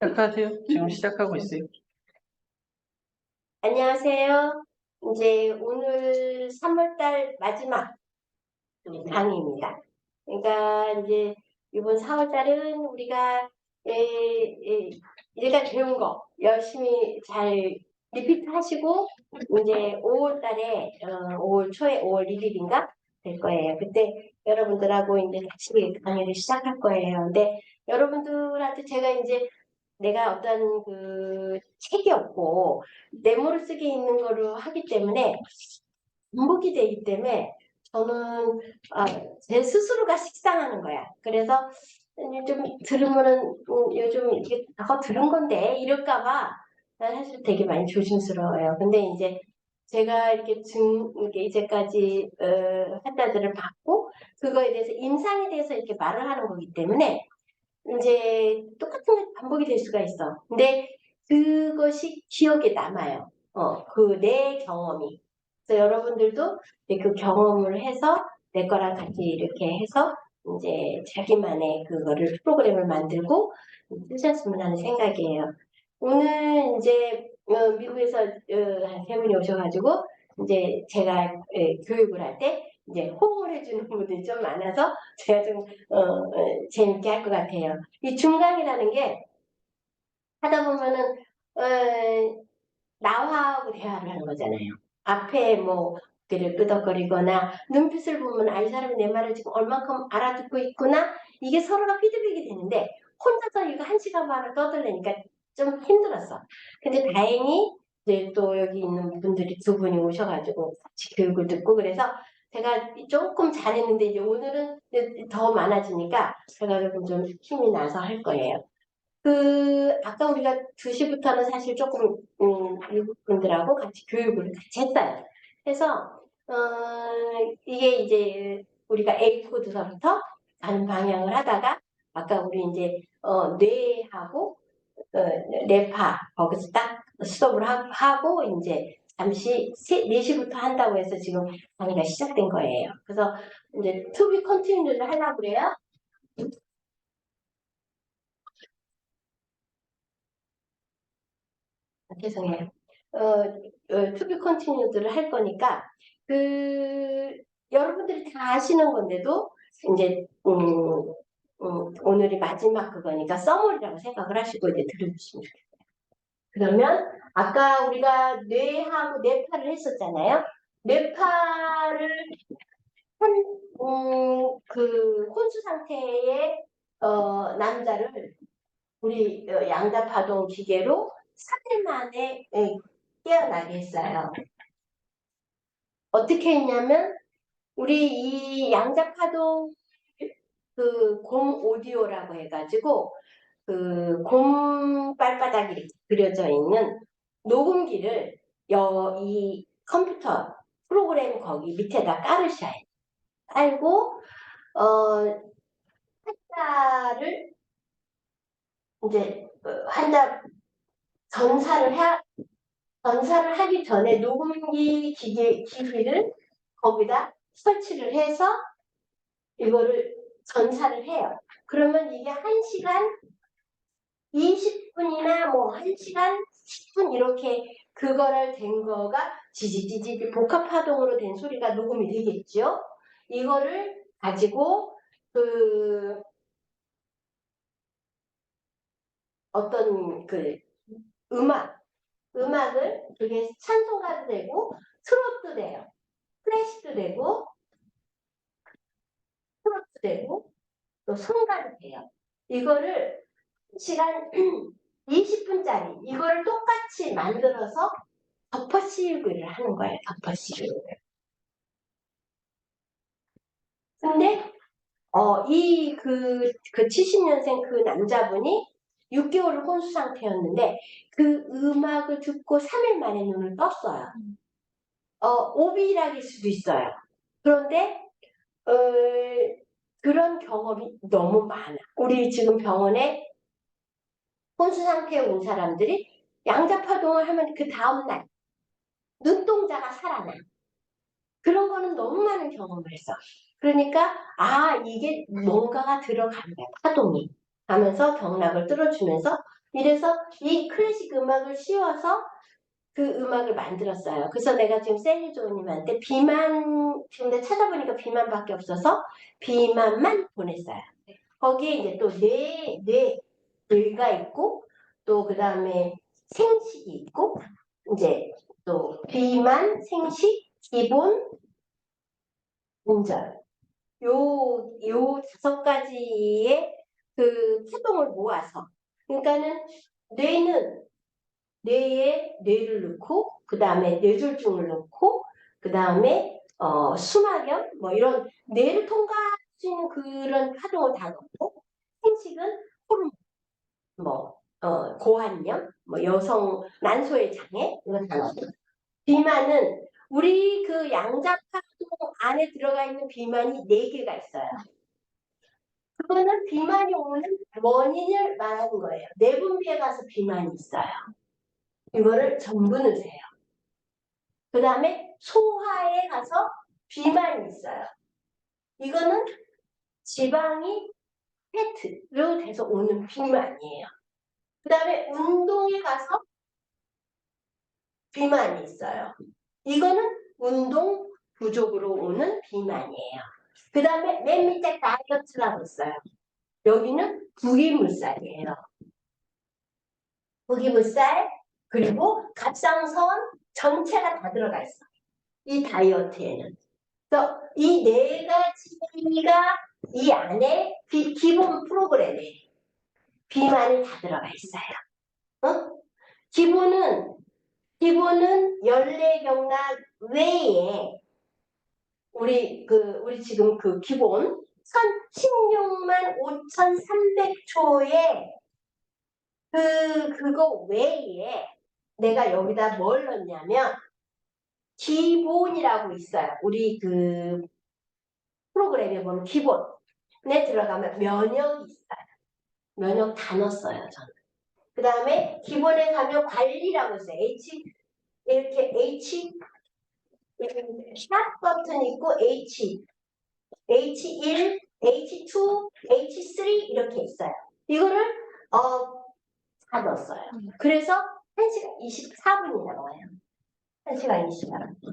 시작하세요. 지금 시작하고 있어요. 안녕하세요. 이제 오늘 3월달 마지막 강의입니다. 그러니까 이제 이번 4월달은 우리가 일단 배운 거 열심히 잘 리피트 하시고 이제 5월달에 5월 초에 5월 1일인가 될 거예요. 그때 여러분들하고 이제 다시 강의를 시작할 거예요. 근데 여러분들한테 제가 이제 내가 어떤 그 책이 없고 메모를 쓰기 있는 거로 하기 때문에 반복이 되기 때문에 저는 제 스스로가 식상하는 거야. 그래서 좀 들으면은 요즘 이게 들은 건데 이럴까봐 난 사실 되게 많이 조심스러워요. 근데 이제 제가 이렇게 이제까지 환자들을 받고 그거에 대해서 임상에 대해서 이렇게 말을 하는 거기 때문에 이제 똑같은 게 반복이 될 수가 있어. 근데 그것이 기억에 남아요. 그 내 경험이. 그래서 여러분들도 이제 그 경험을 해서 내 거랑 같이 이렇게 해서 이제 자기만의 그거를 프로그램을 만들고 쓰셨으면 하는 생각이에요. 오늘 이제 미국에서 한 세 분이 오셔가지고 이제 제가 교육을 할 때 이제 호응을 해주는 분들이 좀 많아서 제가 좀 재밌게 할 것 같아요. 이 중간이라는 게 하다 보면은 나하고 대화를 하는 거잖아요. 앞에 뭐 귀를 끄덕거리거나 눈빛을 보면 이 사람이 내 말을 지금 얼만큼 알아듣고 있구나 이게 서로가 피드백이 되는데 혼자서 이거 1시간 반을 떠들려니까 좀 힘들었어. 근데 다행히 이제 또 여기 있는 분들이 두 분이 오셔가지고 같이 교육을 듣고 그래서 제가 조금 잘했는데 이제 오늘은 이제 더 많아지니까 제가 조금 좀 힘이 나서 할 거예요. 아까 우리가 2시부터는 사실 조금, 미국 분들하고 같이 교육을 같이 했어요. 그래서, 이게 이제 우리가 A 코드서부터 가는 방향을 하다가, 아까 우리 이제, 뇌하고, 뇌파, 거기서 딱 스톱을 하고, 이제 잠시 4시부터 한다고 해서 지금 강의가 시작된 거예요. 그래서 이제 to be continued를 하려고 그래요. 죄송해요. 투비 컨티뉴드를 할 거니까 여러분들이 다 아시는 건데도 이제 오늘이 마지막 그거니까 서머리라고 생각을 하시고 이제 들어주시면 좋겠어요. 그러면 아까 우리가 뇌하고 뇌파를 했었잖아요. 뇌파를 그 혼수 상태의 남자를 우리 양자파동 기계로 3일 만에 깨어나게 했어요. 어떻게 했냐면 우리 이 양자파동 곰 오디오라고 해가지고 곰 발바닥이 이렇게 그려져 있는 녹음기를 이 컴퓨터 프로그램 거기 밑에다 깔으셔야 해요. 깔고 환자를 이제 환자 전사를 하기 전에 녹음기 기기를 거기다 설치를 해서 이거를 전사를 해요. 그러면 이게 1시간 20분이나 뭐 1시간 10분 이렇게 그거를 된 거가 지지지지 복합파동으로 된 소리가 녹음이 되겠죠. 이거를 가지고 어떤 음악을 그게 찬송가도 되고 트로트도 돼요. 클래식도 되고 트로트 되고 또 성가도 돼요. 이거를 시간 20분짜리 이거를 똑같이 만들어서 덮어씌우기를 하는 거예요. 덮어씌우기. 근데 그 70년생 그 남자분이 6개월을 혼수 상태였는데 그 음악을 듣고 3일 만에 눈을 떴어요. 오비락일 수도 있어요. 그런데 어, 그런 경험이 너무 많아. 우리 지금 병원에 혼수 상태에 온 사람들이 양자파동을 하면 그 다음날 눈동자가 살아나. 그런 거는 너무 많은 경험을 했어. 그러니까 이게 뭔가가 들어간 거야. 파동이 하면서 경락을 뚫어주면서 이래서 이 클래식 음악을 씌워서 그 음악을 만들었어요. 그래서 내가 지금 셀리조님한테 비만, 지금 내가 찾아보니까 비만밖에 없어서 비만만 보냈어요. 거기에 이제 또 뇌가 있고, 또 그 다음에 생식이 있고, 이제 또 비만, 생식, 기본, 운전. 요 5가지의 그 파동을 모아서. 그러니까는 뇌는 뇌에 뇌를 넣고, 그 다음에 뇌졸중을 넣고, 그 다음에 수막염, 뭐 이런 뇌를 통과할 수 있는 그런 파동을 다 넣고, 생식은 호르몬, 뭐, 고환염, 뭐 여성 난소의 장애, 이런 다 넣고. 비만은 우리 그 양자파동 안에 들어가 있는 비만이 4개가 있어요. 그거는 비만이 오는 원인을 말하는 거예요. 내분비에 가서 비만이 있어요. 이거를 전부 넣으세요. 그 다음에 소화에 가서 비만이 있어요. 이거는 지방이 패트로 돼서 오는 비만이에요. 그 다음에 운동에 가서 비만이 있어요. 이거는 운동 부족으로 오는 비만이에요. 그 다음에 맨 밑에 다이어트라고 있어요. 여기는 부기물살이에요. 부기물살 그리고 갑상선 전체가 다 들어가 있어요. 이 다이어트에는. 그래서 이 4가지가 이 안에 기본 프로그램에 비만이 다 들어가 있어요. 어? 기본은 연례경락 외에 우리 지금 그 기본 16만 5,300초에 그거 외에 내가 여기다 뭘 넣냐면 기본이라고 있어요. 우리 그 프로그램에 보면 기본에 들어가면 면역이 있어요. 면역 다 넣었어요, 저는. 그 다음에 기본에 가면 관리라고 있어요. 이렇게 샵 버튼 있고 H1, H2, H3 이렇게 있어요. 이거를 다 넣었어요. 그래서 1시간 24분이 나와요. 1시간 24분.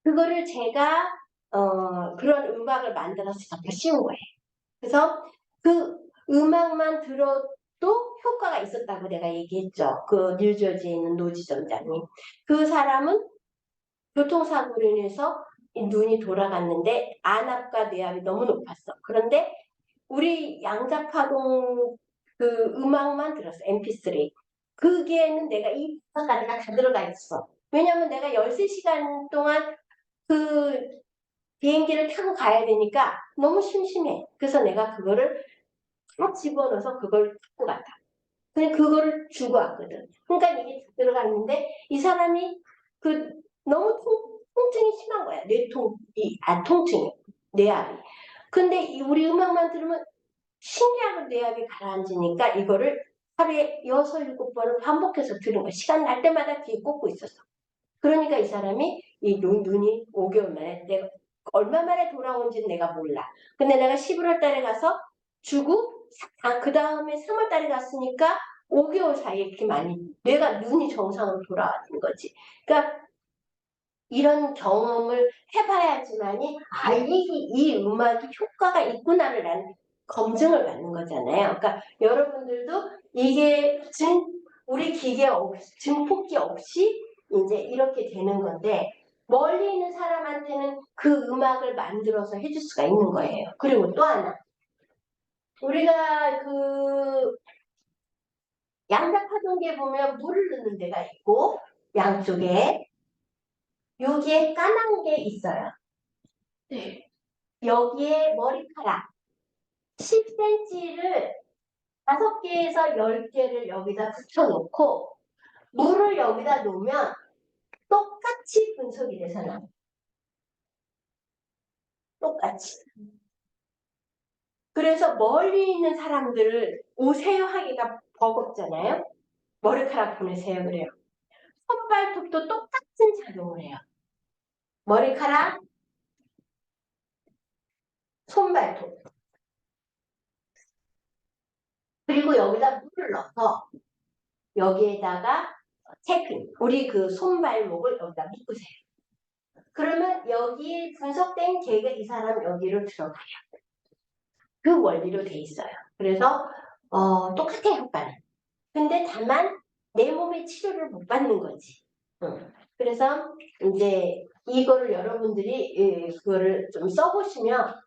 그거를 제가 그런 음악을 만들어서 덮어 씌운 거예요. 그래서 그 음악만 들어도 효과가 있었다고 내가 얘기했죠. 그 뉴저지에 있는 노지점장님. 그 사람은 교통사고로 인해서 눈이 돌아갔는데 안압과 뇌압이 너무 높았어. 그런데 우리 양자파동 그 음악만 들었어. MP3. 그게는 내가 이 가사가 다 들어가 있어. 왜냐면 내가 13시간 동안 그 비행기를 타고 가야 되니까 너무 심심해. 그래서 내가 그거를 다 집어넣어서 그걸 타고 갔다. 그냥 그거를 주고 왔거든. 그러니까 이게 다 들어가 있는데 이 사람이 그 너무 통증이 심한 거야. 통증이. 뇌압이. 근데 우리 음악만 들으면 신기하게 뇌압이 가라앉으니까 이거를 하루에 6, 7번을 반복해서 들은 거야. 시간 날 때마다 귀에 꽂고 있었어. 그러니까 이 사람이 이 눈이 5개월 만에 내가 얼마 만에 돌아온지는 내가 몰라. 근데 내가 11월 달에 가서 주고 그 다음에 3월 달에 갔으니까 5개월 사이에 이렇게 많이 내가 눈이 정상으로 돌아왔는 거지. 그러니까 이런 경험을 해봐야지만이 이 음악이 효과가 있구나를 나는 검증을 받는 거잖아요. 그러니까 여러분들도 이게 우리 기계 없이 증폭기 없이 이제 이렇게 되는 건데 멀리 있는 사람한테는 그 음악을 만들어서 해줄 수가 있는 거예요. 그리고 또 하나 우리가 그 양자파동기에 보면 물을 넣는 데가 있고 양쪽에 여기에 까만 게 있어요. 네. 여기에 머리카락 10cm를 5개에서 10개를 여기다 붙여놓고 물을 여기다 놓으면 똑같이 분석이 돼서 나와요. 똑같이. 그래서 멀리 있는 사람들을 오세요 하기가 버겁잖아요. 머리카락 보내세요 그래요. 손발톱도 똑같은 작용을 해요. 머리카락, 손발톱. 그리고 여기다 물을 넣어서 여기에다가 우리 그 손발목을 여기다 묶으세요. 그러면 여기 분석된 개가 이 사람 여기로 들어가요. 그 원리로 돼 있어요. 그래서 똑같아요, 효과는. 근데 다만 내 몸의 치료를 못 받는 거지. 그래서 이제 이거를 여러분들이 그거를 좀 써보시면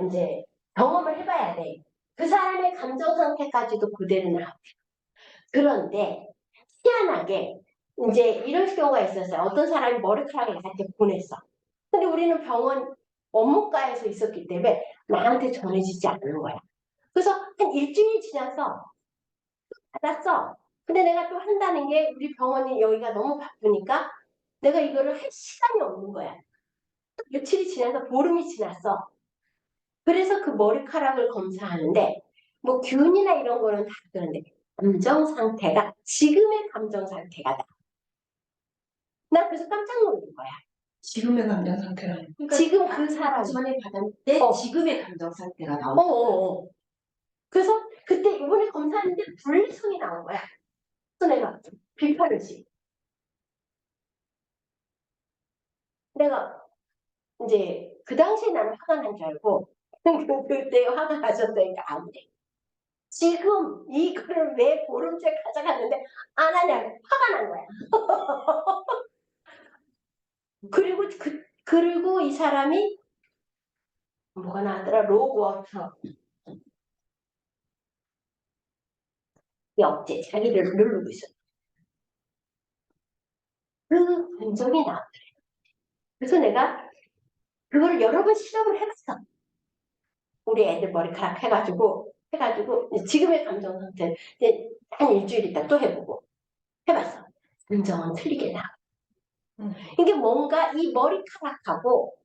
이제 경험을 해봐야 돼. 그 사람의 감정 상태까지도 그대로 나와요. 그런데 희한하게 이제 이런 경우가 있었어요. 어떤 사람이 머리카락을 나한테 보냈어. 근데 우리는 병원 업무과에서 있었기 때문에 나한테 전해지지 않는 거야. 그래서 한 일주일이 지나서 받았어. 근데 내가 또 한다는 게 우리 병원이 여기가 너무 바쁘니까 내가 이거를 할 시간이 없는 거야. 며칠이 지나서 보름이 지났어. 그래서 그 머리카락을 검사하는데 뭐 균이나 이런 거는 다 그런데 감정 상태가 지금의 감정 상태가 나. 나 그래서 깜짝 놀란 거야. 지금의 감정 상태라는. 그러니까 지금 그 사람. 전에 받았는데 지금의 감정 상태가 나오고 그래서 그때 이번에 검사했는데 불내성이 나온 거야. 그래서 내가 비판을지. 내가 이제 그 당시에 나는 화가 난 줄 알고 그때 화가 나셨다니까 안 돼. 지금 이거를 왜 보름째 가져갔는데 안 하냐 화가 난 거야. 그리고 이 사람이 뭐가 나왔더라 로그워터 역제 자기를 누르고 있어. 그 감정이 나왔더래. 그래서 내가 그걸 여러 번 시도를 해봤어. 우리 애들 머리카락 해가지고 지금의 감정 상태 한 일주일 있다 또 해보고 해봤어. 감정은 틀리게 나와. 이게 뭔가 이 머리카락하고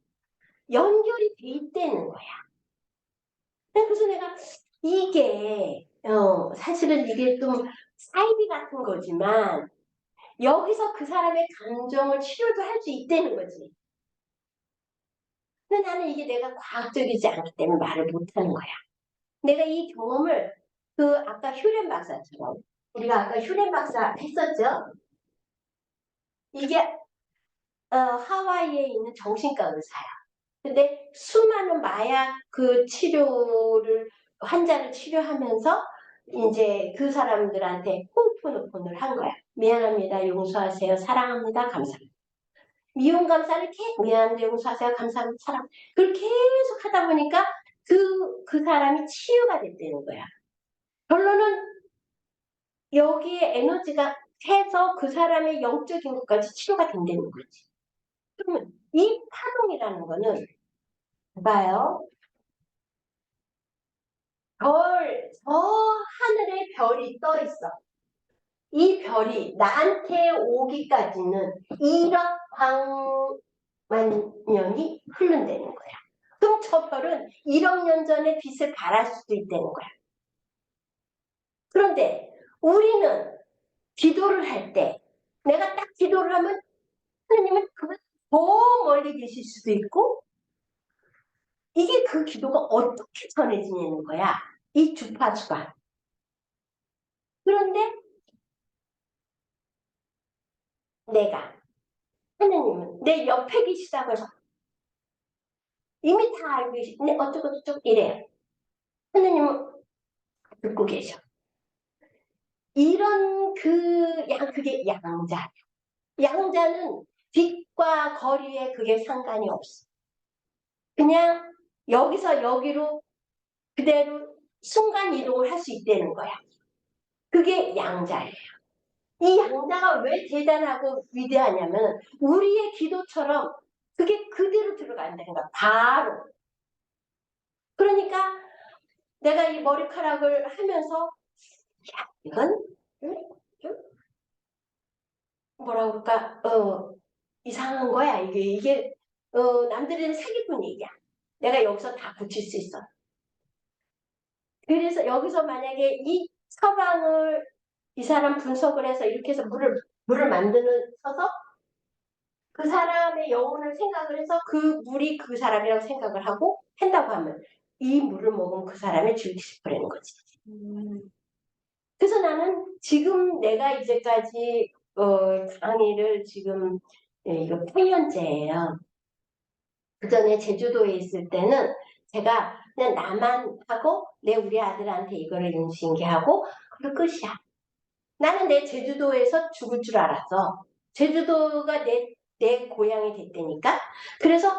연결이 돼 있다는 거야. 그래서 내가 이게 사실은 이게 좀 사이비 같은 거지만 여기서 그 사람의 감정을 치료도 할 수 있다는 거지. 근데 나는 이게 내가 과학적이지 않기 때문에 말을 못하는 거야. 내가 이 경험을 그 아까 휴렌 박사처럼 우리가 아까 휴렌 박사 했었죠. 이게 하와이에 있는 정신과 의사야. 근데 수많은 마약 그 치료를 환자를 치료하면서 이제 그 사람들한테 호흡노폰을 한 거야. 미안합니다. 용서하세요. 사랑합니다. 감사합니다. 미움 감사를 미안합니다. 용서하세요. 감사합니다. 사랑. 그걸 계속 하다 보니까 그 사람이 치유가 됐다는 거야. 결론은 여기에 에너지가 해서 그 사람의 영적인 것까지 치료가 된다는 거지. 그러면 이 파동이라는 거는 봐요. 저 하늘에 별이 떠 있어. 이 별이 나한테 오기까지는 1억 광만 년이 흐른다는 거야. 그럼 저 별은 1억 년 전에 빛을 발할 수도 있다는 거야. 그런데 우리는 기도를 할 때 내가 딱 기도를 하면 하나님은 그걸 더 멀리 계실 수도 있고 이게 그 기도가 어떻게 전해지냐는 거야. 이 주파수가. 그런데 내가 하나님은 내 옆에 계시다고 해서 이미 다 알고 계시네 어쩌고저쩌고 이래요. 하나님은 듣고 계셔. 이런 그게 양자. 양자는 빛과 거리에 그게 상관이 없어. 그냥 여기서 여기로 그대로 순간 이동을 할 수 있다는 거야. 그게 양자예요. 이 양자가 왜 대단하고 위대하냐면 우리의 기도처럼 그게 그대로 들어간다는 거야. 바로. 그러니까 내가 이 머리카락을 하면서 야 이건 좀 뭐라 그럴까 이상한 거야. 이게 남들은 사기꾼 얘기야. 내가 여기서 다 고칠 수 있어. 그래서 여기서 만약에 이 처방을 이 사람 분석을 해서 이렇게 해서 물을 만드는 서서 그 사람의 영혼을 생각을 해서 그 물이 그 사람이라고 생각을 하고 한다고 하면 이 물을 먹으면 그 사람의 주익 10%라는 거지. 그래서 나는 지금 내가 이제까지 강의를 지금 이거 8년째예요. 그 전에 제주도에 있을 때는 제가 그냥 나만 하고 우리 아들한테 이거를 인수인계하고 그리고 끝이야. 나는 내 제주도에서 죽을 줄 알았어. 제주도가 내 고향이 됐다니까. 그래서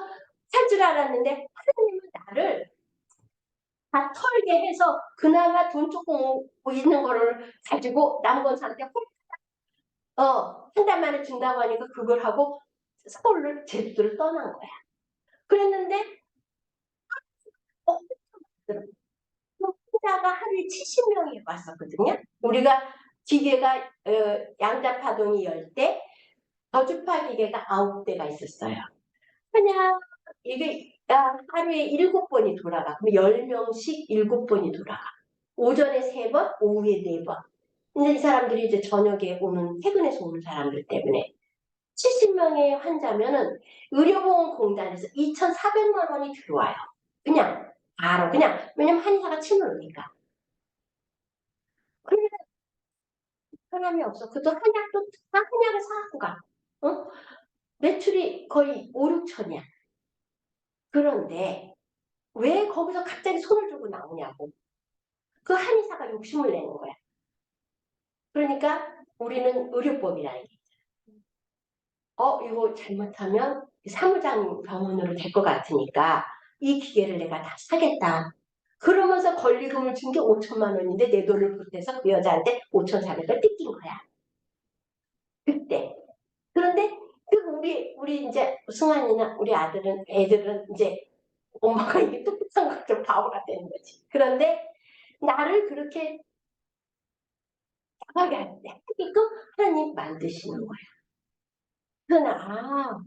살 줄 알았는데 하나님은 나를 다 털게 해서 그나마 돈 조금 있는 거를 가지고 남건사한테 한 달 만에 준다고 하니까 그걸 하고 서울을 제주도를 떠난 거야. 그랬는데 어, 혼자가 하루에 70명이 왔었거든요. 우리가 기계가 양자파동이 10대, 저주파 기계가 9대가 있었어요. 그냥 이게 하루에 7번이 돌아가. 그럼 10명씩 7번이 돌아가. 오전에 3번, 오후에 4번. 근데 이 사람들이 이제 저녁에 퇴근해서 오는 사람들 때문에 70명의 환자면은 의료보험공단에서 2,400만 원이 들어와요. 그냥 바로 그냥 왜냐면 한의사가 침을 오니까. 그러면 사람이 없어. 그것도 한약도 다 한약을 사갖고 가. 어? 매출이 거의 5, 6천이야. 그런데 왜 거기서 갑자기 손을 들고 나오냐고. 그 한의사가 욕심을 내는 거야. 그러니까 우리는 의료법이라는 게 이거 잘못하면 사무장 병원으로 될 것 같으니까 이 기계를 내가 다 사겠다. 그러면서 권리금을 준 게 5천만 원인데 내 돈을 보태서 그 여자한테 5,400을 뜯긴 거야. 그때. 그런데 우리 이제 승환이나 우리 애들은 이제 엄마가 이게 똑똑한 것좀 바보가 되는 거지. 그런데 나를 그렇게 나가게 하게끔 하나님 만드시는 거야. 그러나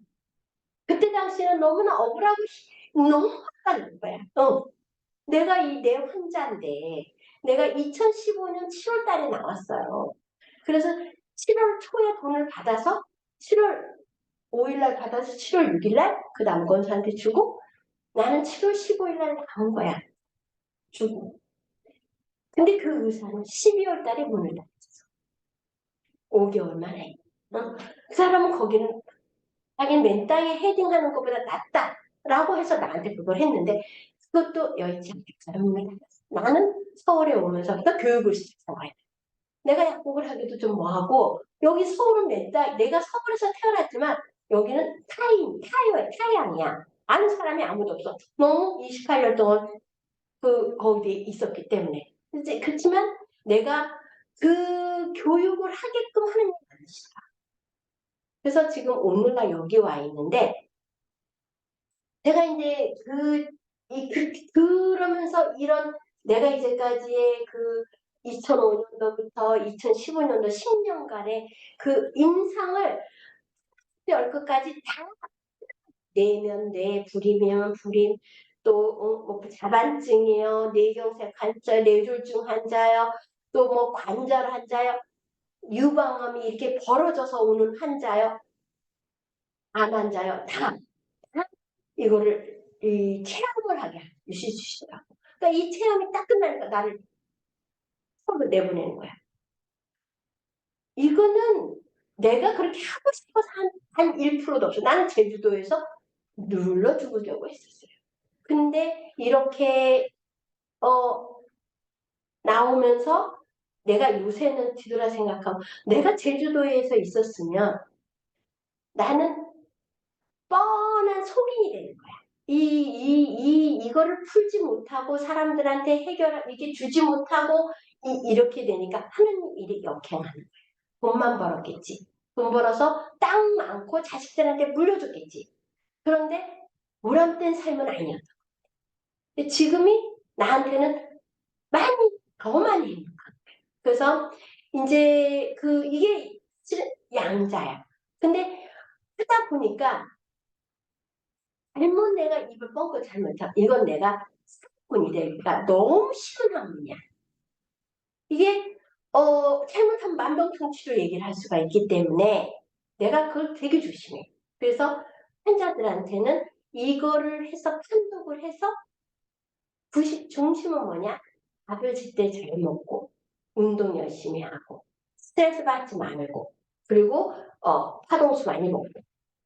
그때 당시에는 너무나 억울하고 너무 화가 난 거야. 내가 내 환자인데 내가 2015년 7월 달에 나왔어요. 그래서 7월 초에 돈을 받아서 7월 5일 날 받아서 7월 6일 날 그 남건사한테 주고 나는 7월 15일 날 나온 거야. 주고. 근데 그 의사는 12월 달에 문을 닫았어. 5개월 만에. 그 사람은 거기는 자기는 맨 땅에 헤딩하는 것보다 낫다라고 해서 나한테 그걸 했는데 그것도 여의치 않게 문을 닫았어. 나는 서울에 오면서 교육을 시작한 거야. 내가 약국을 하기도 좀 뭐하고 여기 서울은 내가 서울에서 태어났지만 여기는 타양이야. 아는 사람이 아무도 없어. 너무 28년 동안 거기에 있었기 때문에. 그렇지만 내가 그 교육을 하게끔 하는 게 아니시다. 그래서 지금 오늘날 여기 와 있는데 제가 이제 그러면서 이런 내가 이제까지의 2005년도부터 2015년도 10년간의 그 인상을 끝까지 다 내면 뇌, 불이면 불임, 또 뭐 자반증이요, 뇌경색 환자, 뇌졸중 환자요, 또 뭐 관절 환자요, 유방암이 이렇게 벌어져서 오는 환자요, 암 환자요, 다 이거를 체험을 하게 해주시더라고. 그러니까 이 체험이 딱 끝나니까 나를 서로 내보내는 거야. 이거는 내가 그렇게 하고 싶어서 한 1%도 없어. 나는 제주도에서 눌러 죽으려고 했었어요. 근데 이렇게 나오면서 내가 요새는 뒤돌아 생각하면 내가 제주도에서 있었으면 나는 뻔한 속인이 되는 거야. 이거를 풀지 못하고 사람들한테 이게 주지 못하고 이렇게 되니까 하는 일이 역행하는 거야. 돈만 벌었겠지. 돈 벌어서 땅 많고 자식들한테 물려줬겠지. 그런데 보람된 삶은 아니었어. 근데 지금이 나한테는 더 많이 행복한 거야. 그래서 이제 이게 양자야. 근데 하다 보니까 잘못 내가 입을 뻥긋 잘못하면 이건 내가 사기꾼이 되니까 너무 쉬운 학문이야. 이게 잘못하면 만병통치로 얘기를 할 수가 있기 때문에 내가 그걸 되게 조심해. 그래서 환자들한테는 이거를 해서 판독을 해서 중심은 뭐냐? 밥을 제때 잘 먹고 운동 열심히 하고 스트레스 받지 말고 그리고 파동수 많이 먹고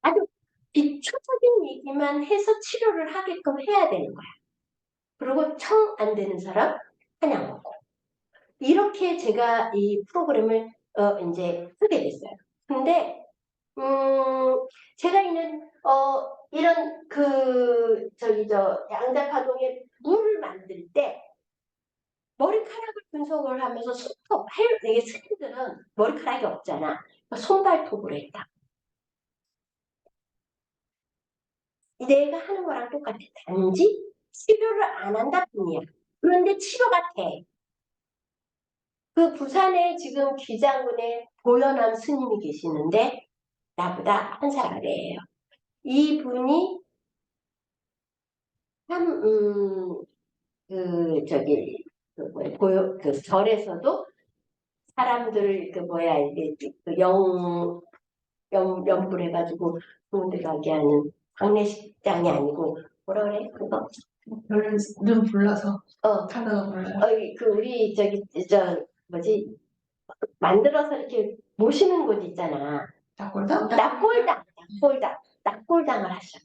아주 기초적인 얘기만 해서 치료를 하게끔 해야 되는 거야. 그리고 청 안 되는 사람 한약 먹고 이렇게 제가 이 프로그램을 이제 하게 됐어요. 근데 제가 이런 양자파동에 물을 만들 때 머리카락을 분석을 하면서 손톱, 이게 스kin들은 머리카락이 없잖아. 손발톱으로 했다. 내가 하는 거랑 똑같아. 단지 치료를 안 한다 뿐이야. 그런데 치료가 돼. 그 부산에 지금 기장군에 보현암 스님이 계시는데 나보다 한 살 아래예요. 이분이 참, 그 절에서도 사람들, 이게, 염불해가지고 좋은 데 가게 하는 장례식장이 아니고, 뭐라 그래? 그거? 별로 눈 불러서 어, 하다가 몰라요. 우리, 뭐지? 만들어서 이렇게 모시는 곳 있잖아. 닭골당? 낙골당을 하셔.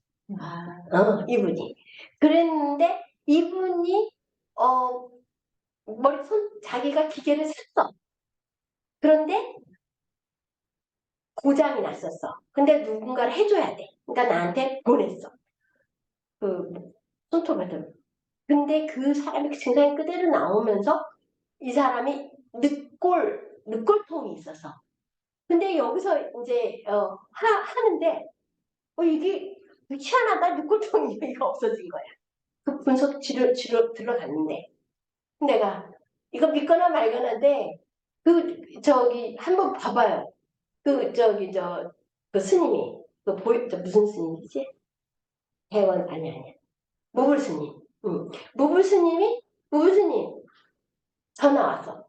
이분이. 그랬는데, 이분이, 자기가 기계를 샀어. 그런데 고장이 났었어. 근데 누군가를 해줘야 돼. 그러니까 나한테 보냈어. 그 손톱을. 근데 그 사람이 증상이 그대로 나오면서 이 사람이 늑골통이 있었어. 근데 여기서 이제 하는데 이게 희한하다. 늑골통이 이거 없어진 거야. 그 분석 치료 들어갔는데 내가 이거 믿거나 말거나인데 한번 봐봐요. 그 스님이 무슨 스님이지? 대원 아니야. 무불 스님. 무불 스님 전화 왔어.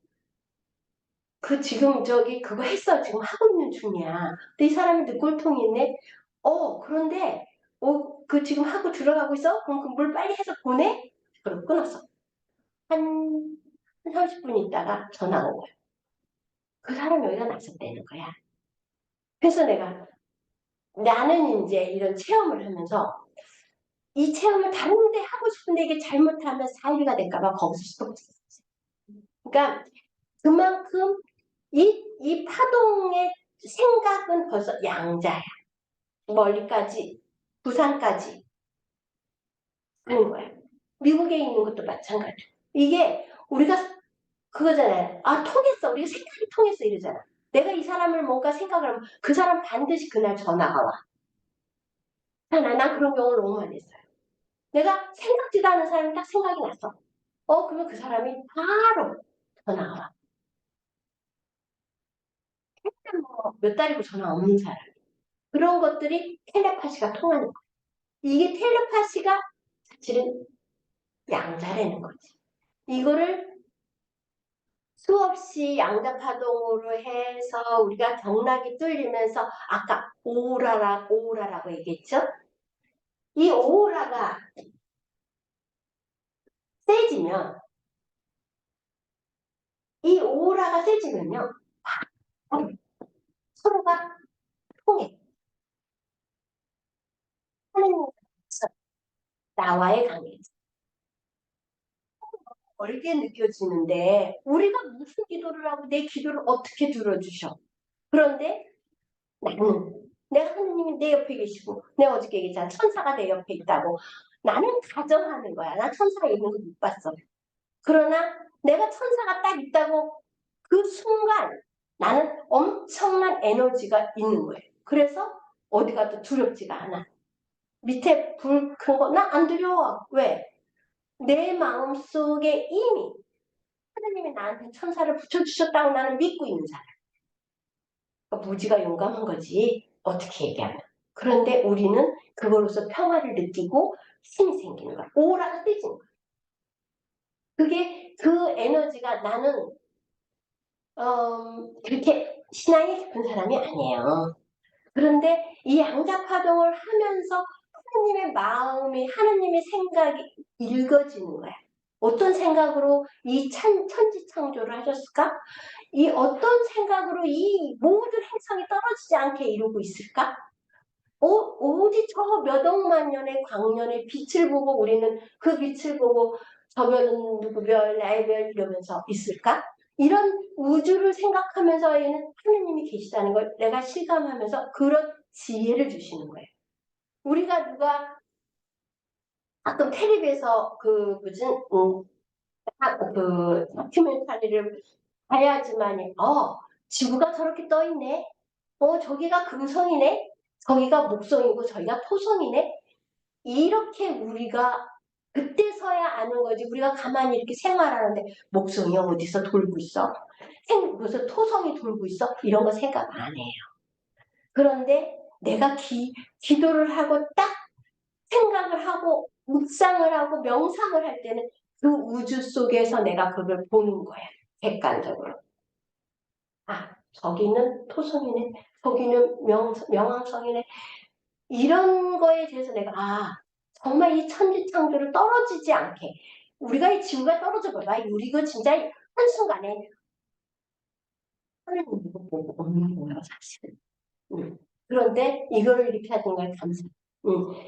지금 그거 했어. 지금 하고 있는 중이야. 근데 이 사람이 늑골통이 있네. 그런데 지금 하고 들어가고 있어? 그럼 그 물 빨리 해서 보내? 그러고 끊었어. 한 30분 있다가 전화가 온 거야. 그 사람이 여기가 났었다는 거야. 그래서 나는 이제 이런 체험을 하면서 이 체험을 다른 데 하고 싶은데 이게 잘못하면 사유리가 될까봐 거기서 스톱했어. 그러니까 그만큼 이 파동의 생각은 벌써 양자야. 멀리까지, 부산까지 하는 거야. 미국에 있는 것도 마찬가지. 이게 우리가 그거잖아요. 통했어. 우리가 생각이 통했어. 이러잖아. 내가 이 사람을 뭔가 생각을 하면 그 사람 반드시 그날 전화가 와. 난 그런 경우를 너무 많이 했어요. 내가 생각지도 않은 사람이 딱 생각이 났어. 그러면 그 사람이 바로 전화가 와. 몇 달이고 전화 없는 사람. 그런 것들이 텔레파시가 통하는 거야. 이게 텔레파시가 사실은 양자라는 거지. 이거를 수없이 양자파동으로 해서 우리가 경락이 뚫리면서 아까 오라라고 얘기했죠? 이 오라가 세지면 서로가 통해. 하느님 나와의 관계. 멀게 느껴지는데 우리가 무슨 기도를 하고 내 기도를 어떻게 들어주셔? 그런데 내가 하느님이 내 옆에 계시고 내가 어저께 얘기했잖아. 천사가 내 옆에 있다고. 나는 가정하는 거야. 나 천사가 있는 거 못 봤어. 그러나 내가 천사가 딱 있다고 그 순간 나는 엄청난 에너지가 있는 거예요. 그래서 어디 가도 두렵지가 않아. 밑에 불 큰 거 나 안 두려워. 왜? 내 마음속에 이미 하나님이 나한테 천사를 붙여주셨다고 나는 믿고 있는 사람. 그러니까 무지가 용감한 거지. 어떻게 얘기하면. 그런데 우리는 그거로서 평화를 느끼고 힘이 생기는 거야. 오라가 뜨지는 거야. 그 에너지가 나는 그렇게 신앙이 깊은 사람이 아니에요. 그런데 이 양자파동을 하면서 하나님의 마음이 하나님의 생각이 읽어지는 거야. 어떤 생각으로 이 천지창조를 하셨을까? 이 어떤 생각으로 이 모든 행성이 떨어지지 않게 이루고 있을까? 오직 저 몇 억만 년의 광년의 빛을 보고 우리는 그 빛을 보고 저 별은 누구 별, 나의 별 이러면서 있을까? 이런 우주를 생각하면서에는 하느님이 계시다는 걸 내가 실감하면서 그런 지혜를 주시는 거예요. 우리가 누가 가끔 텔레비에서 그 무슨 그 다큐멘터리를 봐야지만 지구가 저렇게 떠 있네. 저기가 금성이네. 저기가 목성이고 저기가 토성이네. 이렇게 우리가 그때서야 아는 거지. 우리가 가만히 이렇게 생활하는데 목성이 어디서 돌고 있어? 무슨 토성이 돌고 있어? 이런 거 생각 안 해요. 그런데 내가 기도를 하고 딱 생각을 하고 묵상을 하고 명상을 할 때는 그 우주 속에서 내가 그걸 보는 거야. 객관적으로. 저기는 토성이네. 저기는 명왕성이네. 이런 거에 대해서 내가 정말 이 천지창조를 떨어지지 않게 우리가 이 지구가 떨어져 봐봐. 우리 이거 진짜 한순간에 하늘은 이거 보고 없는 거예요, 사실은. 그런데 이거를 이렇게 하는 걸 감사.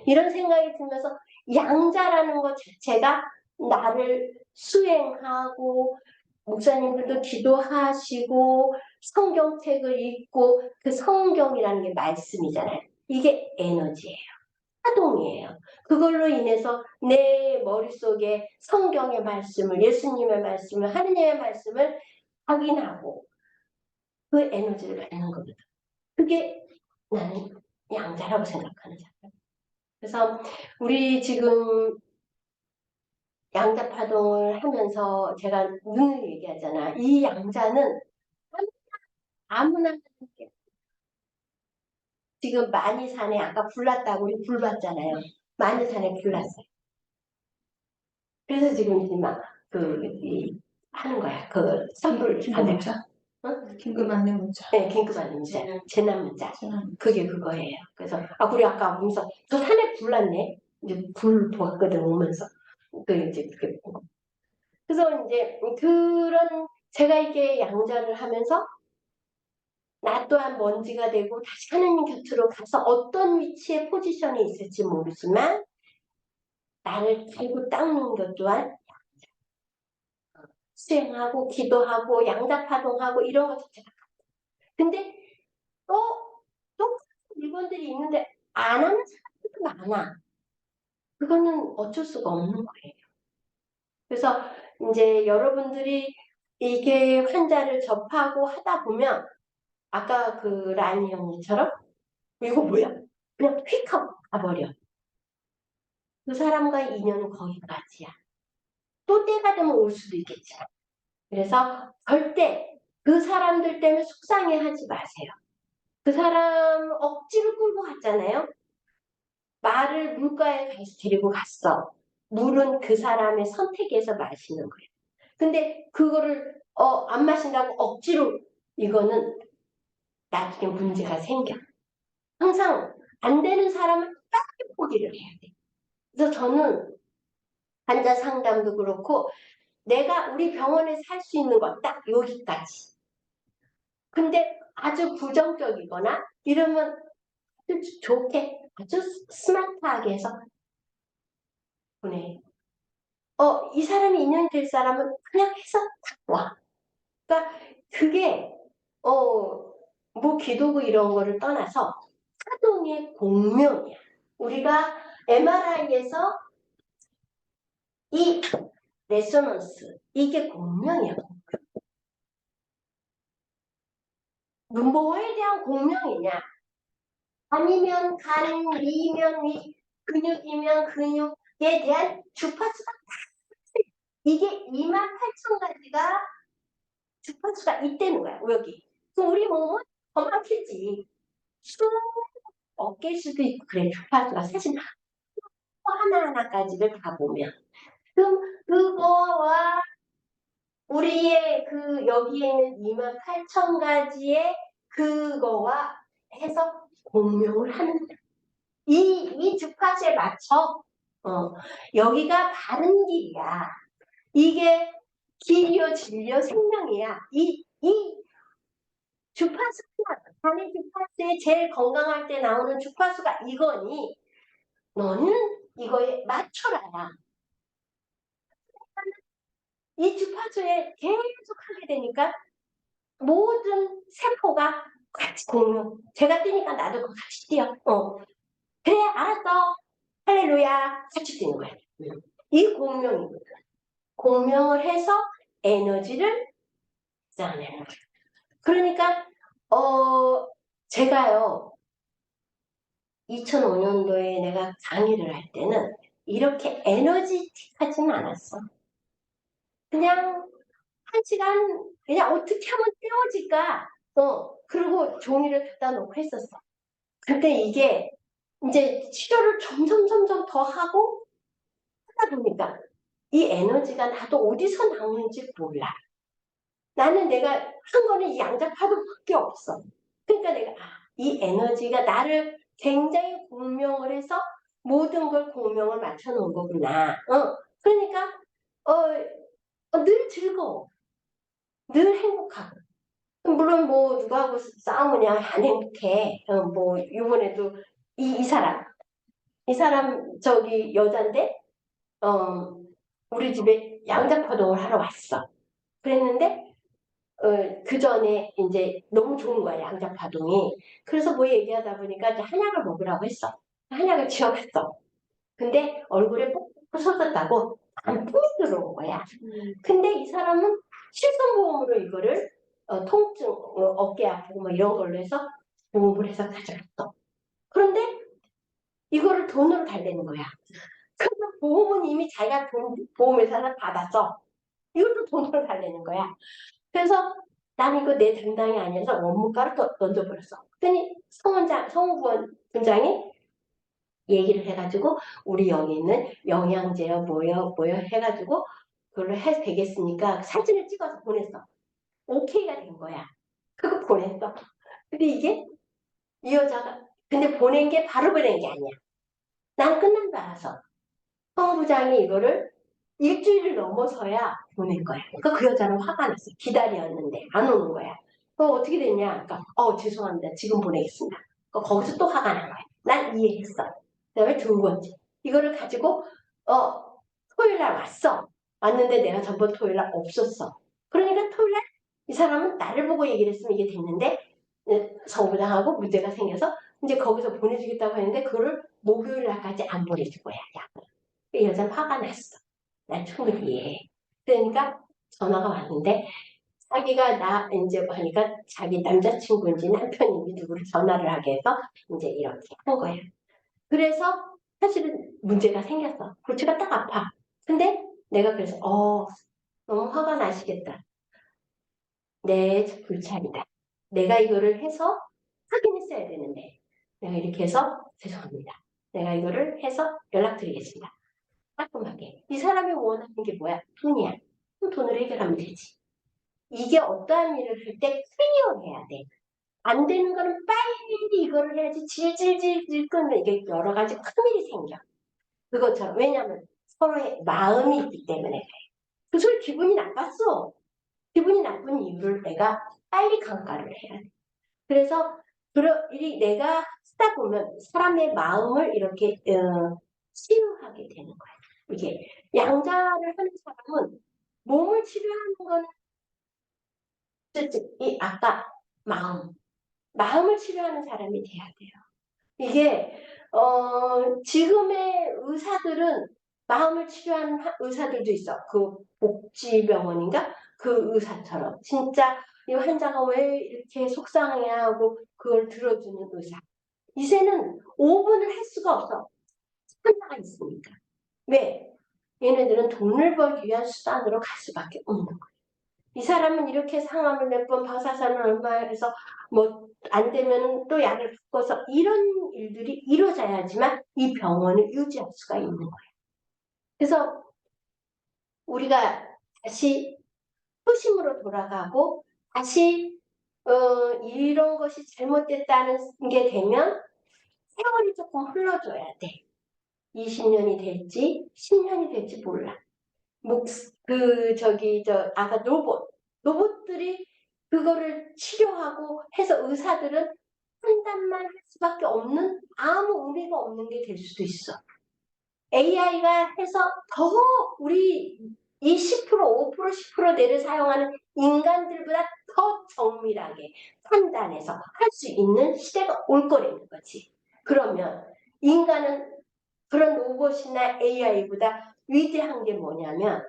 이런 생각이 들면서 양자라는 것 자체가 나를 수행하고 목사님들도 기도하시고 성경책을 읽고 그 성경이라는 게 말씀이잖아요. 이게 에너지예요. 파동이에요. 그걸로 인해서 내 머릿속에 성경의 말씀을, 예수님의 말씀을, 하느님의 말씀을 확인하고 그 에너지를 받는 거거든. 그게 나는 양자라고 생각하는 사람. 그래서 우리 지금 양자 파동을 하면서 제가 늘 얘기하잖아. 이 양자는 아무나 하는 게 지금 만이산에 아까 불났다고 우리 불 봤잖아요. 만이산에 불났어요. 그래서 지금 이제 하는 거야. 그 선불 받는 거. 긴급 안내 문자. 네, 긴급 안내 문자. 재난 문자. 그게 그거예요. 그래서 우리 아까 오면서 저 산에 불났네. 이제 불 보았거든 오면서. 이제 그게 그래서 이제 그런 제가 이게 양자를 하면서 나 또한 먼지가 되고 다시 하느님 곁으로 가서 어떤 위치에 포지션에 있을지 모르지만 나를 달고 닦는 것 또한 수행하고 기도하고 양자파동하고 이런 것 자체가 근데 똑같은 물건들이 있는데 안 하는 사람들도 많아. 그거는 어쩔 수가 없는 거예요. 그래서 이제 여러분들이 이게 환자를 접하고 하다 보면 아까 그 라니 형님처럼 이거 뭐야? 그냥 휙 하고 가버려. 그 사람과 인연은 거기까지야. 또 때가 되면 올 수도 있겠지만. 그래서 절대 그 사람들 때문에 속상해하지 마세요. 그 사람 억지로 끌고 갔잖아요. 말을 물가에 데리고 갔어. 물은 그 사람의 선택에서 마시는 거예요. 근데 그거를 안 마신다고 억지로 이거는 나중에 문제가 생겨. 항상 안 되는 사람은 딱 포기를 해야 돼. 그래서 저는 환자 상담도 그렇고 내가 우리 병원에서 할 수 있는 건 딱 여기까지. 근데 아주 부정적이거나 이러면 아주 좋게 아주 스마트하게 해서 보내. 이 사람이 인연이 될 사람은 그냥 해서 딱 와. 그러니까 그게 뭐 기도고 이런 거를 떠나서 파동의 공명이야. 우리가 MRI에서 이 레소넌스 이게 공명이야. 뭐에 대한 공명이냐? 간이면 간, 위면 위, 근육이면 근육에 대한 주파수가 이게 28,000가지가 주파수가 있다는 거야. 여기. 그럼 우리 몸은 더 많겠지. 수억 개일 수도 있고 그래 주파수가 사실 하나하나까지를 다 보면 그럼 그거와 우리의 그 여기에 있는 28,000가지의 그거와 해서 공명을 하는 거야. 이 주파수에 맞춰 여기가 바른 길이야. 이게 기여, 진료, 생명이야. 이 주파수가, 자네 주파수에 제일 건강할 때 나오는 주파수가 이거니, 너는 이거에 맞춰라야. 이 주파수에 계속 하게 되니까 모든 세포가 같이 공명. 제가 뛰니까 나도 그거 같이 뛰어. 그래, 알았어. 할렐루야. 같이 뛰는 거야. 이 공명이거든. 공명을 해서 에너지를 쌓아내는 거야. 그러니까, 제가요, 2005년도에 내가 강의를 할 때는 이렇게 에너지틱하지는 않았어. 그냥 한 시간 그냥 어떻게 하면 때워질까? 그리고 종이를 갖다 놓고 했었어. 근데 이게 이제 치료를 점점 더 하고 하다 보니까 이 에너지가 나도 어디서 나오는지 몰라. 나는 내가 한 거는 이 양자파도밖에 없어. 그러니까 내가 이 에너지가 나를 굉장히 공명을 해서 모든 걸 공명을 맞춰 놓은 거구나. 그러니까 늘 즐거워. 늘 행복하고. 물론 뭐 누구하고 싸우냐 안 행복해. 뭐 이번에도 이 사람 저기 여잔데 우리 집에 양자파동을 하러 왔어. 그랬는데 그 전에 이제 너무 좋은 거야 양자파동이. 그래서 뭐 얘기하다 보니까 이제 한약을 먹으라고 했어. 한약을 지어봤어. 근데 얼굴에 뽁뽁 솟았다고 안품이 들어온 거야. 근데 이 사람은 실손보험으로 이거를 통증, 어깨 아프고 뭐 이런 걸로 해서 보험을 해서 가져갔어. 그런데 이거를 돈으로 달래는 거야. 그러면 보험은 이미 자기가 보험회사를 받았어. 이것도 돈으로 달래는 거야. 그래서 난 이거 내 담당이 아니어서 원무가를 던져버렸어. 그랬더니 성우 분장이 얘기를 해가지고 우리 여기 있는 영양제요 뭐요 해가지고 그걸로 해도 되겠으니까 사진을 찍어서 보냈어. 오케이가 된 거야. 그거 보냈어. 근데 이게 이 여자가 근데 보낸 게 바로 보낸 게 아니야. 난 끝난 줄 알아서 성우 부장이 이거를 일주일을 넘어서야 보낸 거야. 그러니까 그 여자는 화가 났어. 기다렸는데 안 오는 거야. 어떻게 됐냐? 그러니까 죄송합니다. 지금 보내겠습니다. 거기서 또 화가 난 거야. 난 이해했어. 그다음에 두 번째 이거를 가지고 토요일 날 왔어. 왔는데 내가 전번 토요일 날 없었어. 그러니까 토요일 날 이 사람은 나를 보고 얘기를 했으면 이게 됐는데 성부장하고 문제가 생겨서 이제 거기서 보내주겠다고 했는데 그거를 목요일 날까지 안 보내줄 거야. 이 여자는 화가 났어. 난 충분히 이해해. 그러니까 전화가 왔는데 자기가 나 이제 하니까 자기 남자친구인지 남편인지 누구를 전화를 하게 해서 이제 이렇게 한 거야. 그래서 사실은 문제가 생겼어. 골치가 딱 아파. 근데 내가 그래서 너무 화가 나시겠다. 내 불찰이다. 내가 이거를 해서 확인했어야 되는데 내가 이렇게 해서 죄송합니다. 내가 이거를 해서 연락드리겠습니다. 깔끔하게. 이 사람이 원하는 게 뭐야? 돈이야. 그럼 돈으로 해결하면 되지. 이게 어떠한 일을 할 때 클리어해야 돼. 안 되는 거는 빨리 이거를 해야지 질질질질 끄면 이게 여러 가지 큰일이 생겨. 그것처럼. 왜냐하면 서로의 마음이 있기 때문에. 그 소리 기분이 나빴어. 기분이 나쁜 이유를 내가 빨리 강가를 해야 돼. 그래서 내가 쓰다 보면 사람의 마음을 이렇게 치유하게 되는 거야. 이게 양자를 하는 사람은 몸을 치료하는 건 이 아까 마음을 치료하는 사람이 돼야 돼요. 이게 지금의 의사들은 마음을 치료하는 의사들도 있어. 그 복지병원인가 그 의사처럼 진짜 이 환자가 왜 이렇게 속상해하고 그걸 들어주는 의사. 이제는 5분을 할 수가 없어. 환자가 있으니까. 왜? 얘네들은 돈을 벌기 위한 수단으로 갈 수밖에 없는 거예요. 이 사람은 이렇게 상암을 몇 번, 방사선을 얼마 해서 뭐 안 되면 또 약을 바꿔서 이런 일들이 이루어져야지만 이 병원을 유지할 수가 있는 거예요. 그래서 우리가 다시 초심으로 돌아가고 다시 이런 것이 잘못됐다는 게 되면 세월이 조금 흘러줘야 돼. 20년이 될지 10년이 될지 몰라. 아까 로봇들이 그거를 치료하고 해서 의사들은 판단만 할 수밖에 없는 아무 의미가 없는 게 될 수도 있어. AI가 해서 더 우리 이 10%, 5%, 10%대를 사용하는 인간들보다 더 정밀하게 판단해서 할 수 있는 시대가 올 거라는 거지. 그러면 인간은 그런 로봇이나 AI보다 위대한 게 뭐냐면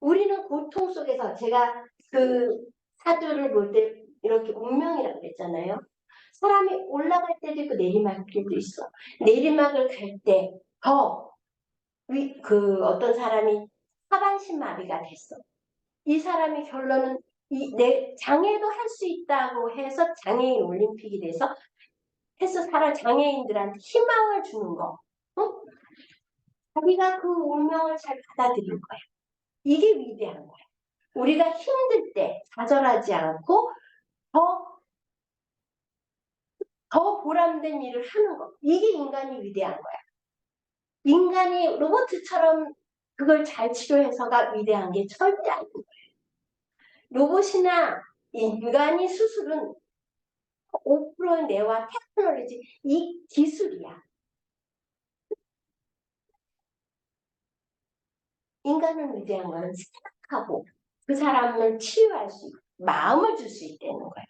우리는 고통 속에서 제가 그 사주를 볼 때 이렇게 운명이라고 그랬잖아요. 사람이 올라갈 때도 있고 내리막일 때도 있어. 내리막을 갈 때 더 어떤 사람이 하반신 마비가 됐어. 이 사람이 결론은 내 장애도 할 수 있다고 해서 장애인 올림픽이 돼서 장애인들한테 희망을 주는 거. 어? 자기가 그 운명을 잘 받아들인 거야. 이게 위대한 거야. 우리가 힘들 때 좌절하지 않고 더 보람된 일을 하는 거. 이게 인간이 위대한 거야. 인간이 로봇처럼 그걸 잘 치료해서가 위대한 게 절대 아닌 거예요. 로봇이나 인간이 수술은 5%의 뇌와 테크놀로지, 이 기술이야. 인간은 위대한 거는 생각하고 그 사람을 치유할 수 있고 마음을 줄 수 있다는 거야.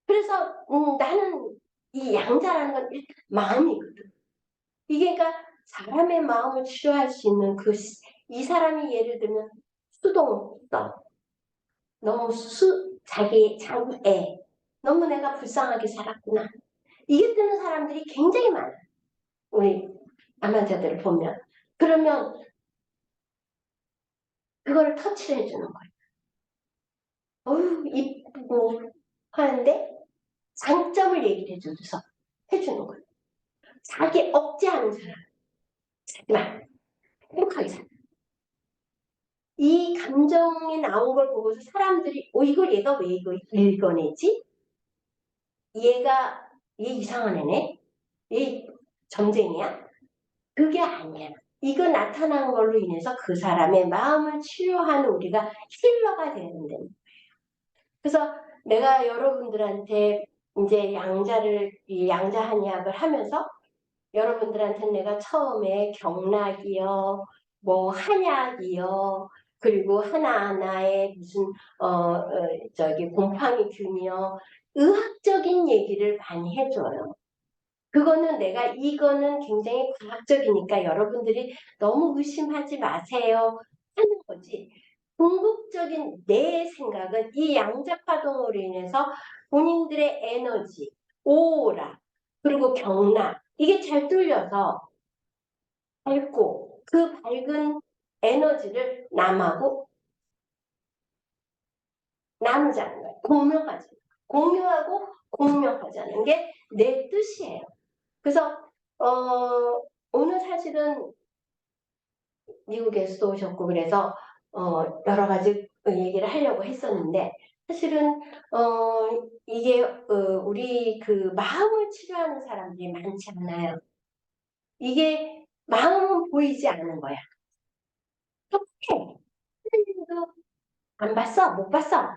그래서 나는 이 양자라는 건 일단 마음이거든. 이게 그러니까 사람의 마음을 치료할 수 있는 이 사람이 예를 들면 수동성, 너무 자기 애, 너무 내가 불쌍하게 살았구나. 이게 뜨는 사람들이 굉장히 많아. 우리 암환자들을 보면. 그러면 그거를 터치를 해주는 거예요. 어휴, 이쁘고 하는데 장점을 얘기를 해주는 거예요. 자기 억제하는 사람. 하지만 행복하게 살아. 이 감정이 나온 걸 보고서 사람들이 이걸 얘가 왜 이거 읽어내지? 얘 이상한 애네? 얘 점쟁이야? 그게 아니야. 이거 나타난 걸로 인해서 그 사람의 마음을 치료하는 우리가 힐러가 되는 거예요. 그래서 내가 여러분들한테 이제 양자 한의학을 하면서 여러분들한테 내가 처음에 경락이요, 뭐 한약이요, 그리고 하나하나의 무슨 곰팡이균이요, 의학적인 얘기를 많이 해줘요. 이거는 굉장히 과학적이니까 여러분들이 너무 의심하지 마세요 하는 거지. 궁극적인 내 생각은 이 양자파동으로 인해서 본인들의 에너지, 오라, 그리고 경락, 이게 잘 뚫려서 밝고 그 밝은 에너지를 남하고 나누자는 거예요. 공유하고 공명하자는 게 내 뜻이에요. 그래서 오늘 사실은 미국에서도 오셨고 그래서 여러 가지 얘기를 하려고 했었는데 사실은 이게 우리 그 마음을 치료하는 사람들이 많지 않아요. 이게 마음은 보이지 않는 거야. 똑해. 하나님도 안 봤어? 못 봤어?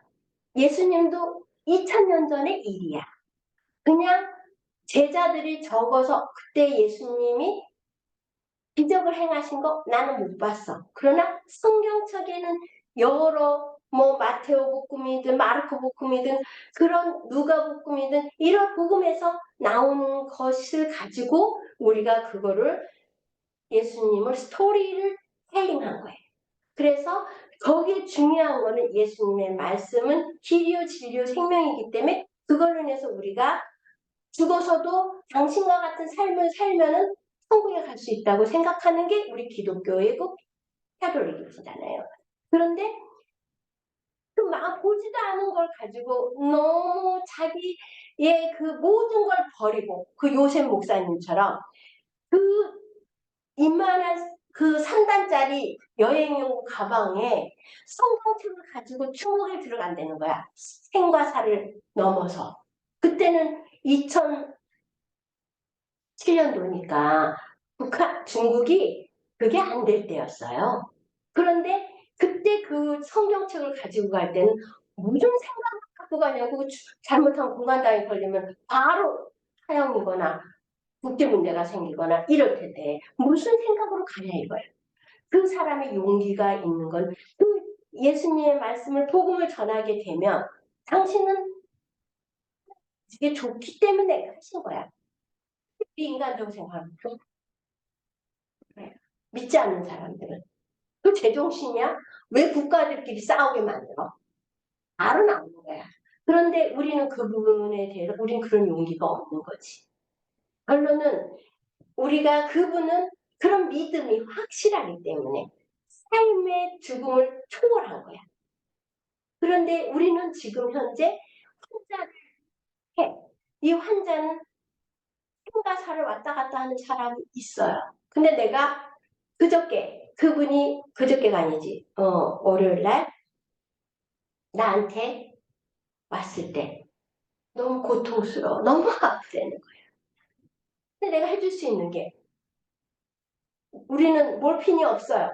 예수님도 2000년 전의 일이야. 그냥 제자들이 적어서 그때 예수님이 기적을 행하신 거 나는 못 봤어. 그러나 성경책에는 여러 마테오복음이든 마르코복음이든 그런 누가복음이든 이런 복음에서 나오는 것을 가지고 우리가 그거를 예수님을 스토리를 텔링한 거예요. 그래서 거기에 중요한 거는 예수님의 말씀은 길이요 진리요 생명이기 때문에 그걸로 인해서 우리가 죽어서도 당신과 같은 삶을 살면은 천국에 갈 수 있다고 생각하는 게 우리 기독교의 카톨릭이잖아요. 그런데 그 막 보지도 않은 걸 가지고 너무 자기의 그 모든 걸 버리고 그 요셉 목사님처럼 그 이만한 그 3단짜리 여행용 가방에 성경책을 가지고 중국에 들어간다는 거야. 생과 사를 넘어서. 그때는 2007년도니까 중국이 그게 안 될 때였어요. 그런데 그때 그 성경책을 가지고 갈 때는 무슨 생각을 갖고 가냐고 잘못한 공간장애 걸리면 바로 사형이거나 국제 문제가 생기거나 이럴 텐데 무슨 생각으로 가냐 이거예요. 그 사람의 용기가 있는 건 그 예수님의 말씀을 복음을 전하게 되면 당신은 이게 좋기 때문에 하신 거야. 인간적으로 생각하면 믿지 않는 사람들은 그 제정신이야? 왜 국가들끼리 싸우게 만들어? 바로 나오는 거야. 그런데 우리는 그 부분에 대해서 우리는 그런 용기가 없는 거지. 결론은 우리가 그분은 그런 믿음이 확실하기 때문에 삶의 죽음을 초월한 거야. 그런데 우리는 지금 현재 환자를 해. 이 환자는 생과 사를 왔다 갔다 하는 사람이 있어요. 근데 내가 그분이 그저께가 아니지. 월요일 날 나한테 왔을 때 너무 고통스러워. 너무 아프다는 거야. 근데 내가 해줄 수 있는 게 우리는 몰핀이 없어요.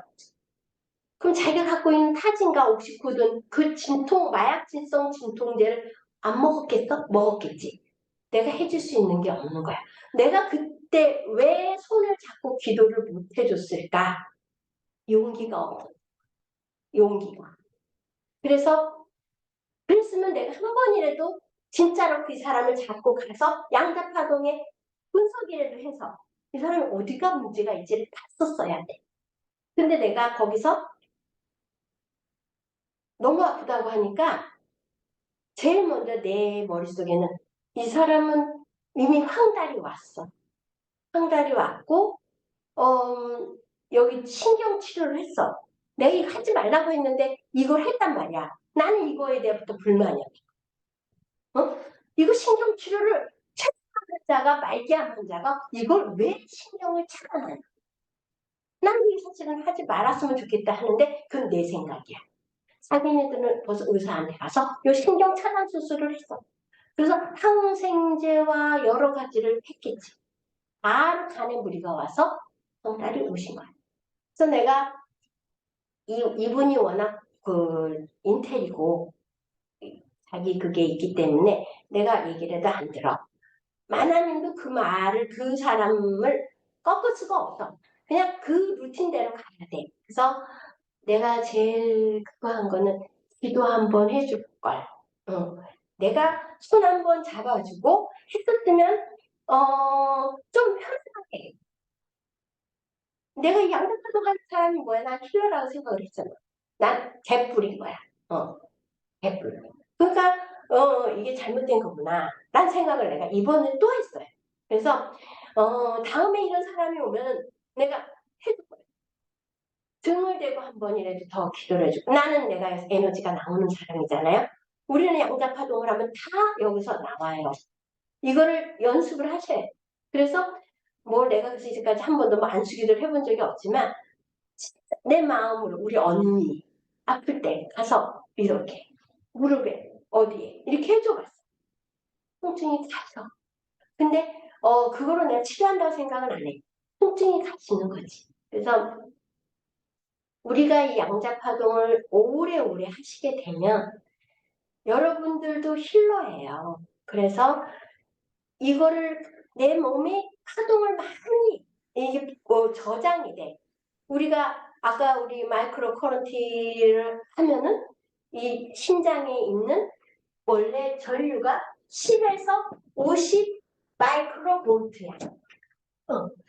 그럼 자기가 갖고 있는 타진과 옥시코든 그 마약진성 진통제를 안 먹었겠어? 먹었겠지. 내가 해줄 수 있는 게 없는 거야. 내가 그때 왜 손을 잡고 기도를 못 해줬을까? 용기가 없는 용기가. 그랬으면 내가 한 번이라도 진짜로 그 사람을 잡고 가서 양자파동에 분석이라도 해서 이 사람이 어디가 문제가 있지를 봤었어야 돼. 근데 내가 거기서 너무 아프다고 하니까 제일 먼저 내 머릿속에는 이 사람은 이미 황달이 왔어. 황달이 왔고 여기 신경치료를 했어. 내가 이거 하지 말라고 했는데 이걸 했단 말이야. 나는 이거에 대해서부터 불만이야. 이거 신경치료를 자가 말기암 환자가 이걸 왜 신경을 차단하냐. 나는 이 사실은 하지 말았으면 좋겠다 하는데 그건 내 생각이야. 자기네들은 벌써 의사한테 가서 이 신경 차단 수술을 했어. 그래서 항생제와 여러 가지를 했겠지. 바로 간에 무리가 와서 성달이 오신 거야. 그래서 내가 이분이 워낙 그 인텔이고 자기 그게 있기 때문에 내가 얘기를 해도 안 들어. 마나님도 그 말을 그 사람을 꺾을 수가 없어. 그냥 그 루틴대로 가야 돼. 그래서 내가 제일 그거 한 거는 기도 한번 해줄 걸. 내가 손 한번 잡아주고 했었으면 좀 편하게. 내가 이 양자파동 하는 사람이 뭐야? 난 힐러라고 생각을 했잖아. 난 개뿔인 거야. 개뿔. 그러니까 이게 잘못된 거구나. 라는 생각을 내가 이번에 또 했어요. 그래서 다음에 이런 사람이 오면 내가 해줄 거예요. 등을 대고 한 번이라도 더 기도를 해주고 나는 내가 에너지가 나오는 사람이잖아요. 우리는 양자파동을 하면 다 여기서 나와요. 이거를 연습을 하셔야 돼요. 그래서 내가 그래서 이제까지 한 번도 뭐 안수기도를 해본 적이 없지만 내 마음으로 우리 언니 아플 때 가서 이렇게 무릎에 어디에 이렇게 해줘봤어. 통증이 가서. 근데 그거로 내가 치료한다고 생각은 안 해. 통증이 가시는 거지. 그래서 우리가 이 양자파동을 오래오래 하시게 되면 여러분들도 힐러예요. 그래서 이거를 내 몸에 파동을 많이 이게 저장이 돼. 우리가 아까 우리 마이크로 커런티를 하면은 이 심장에 있는 원래 전류가 10에서 50 마이크로 볼트야.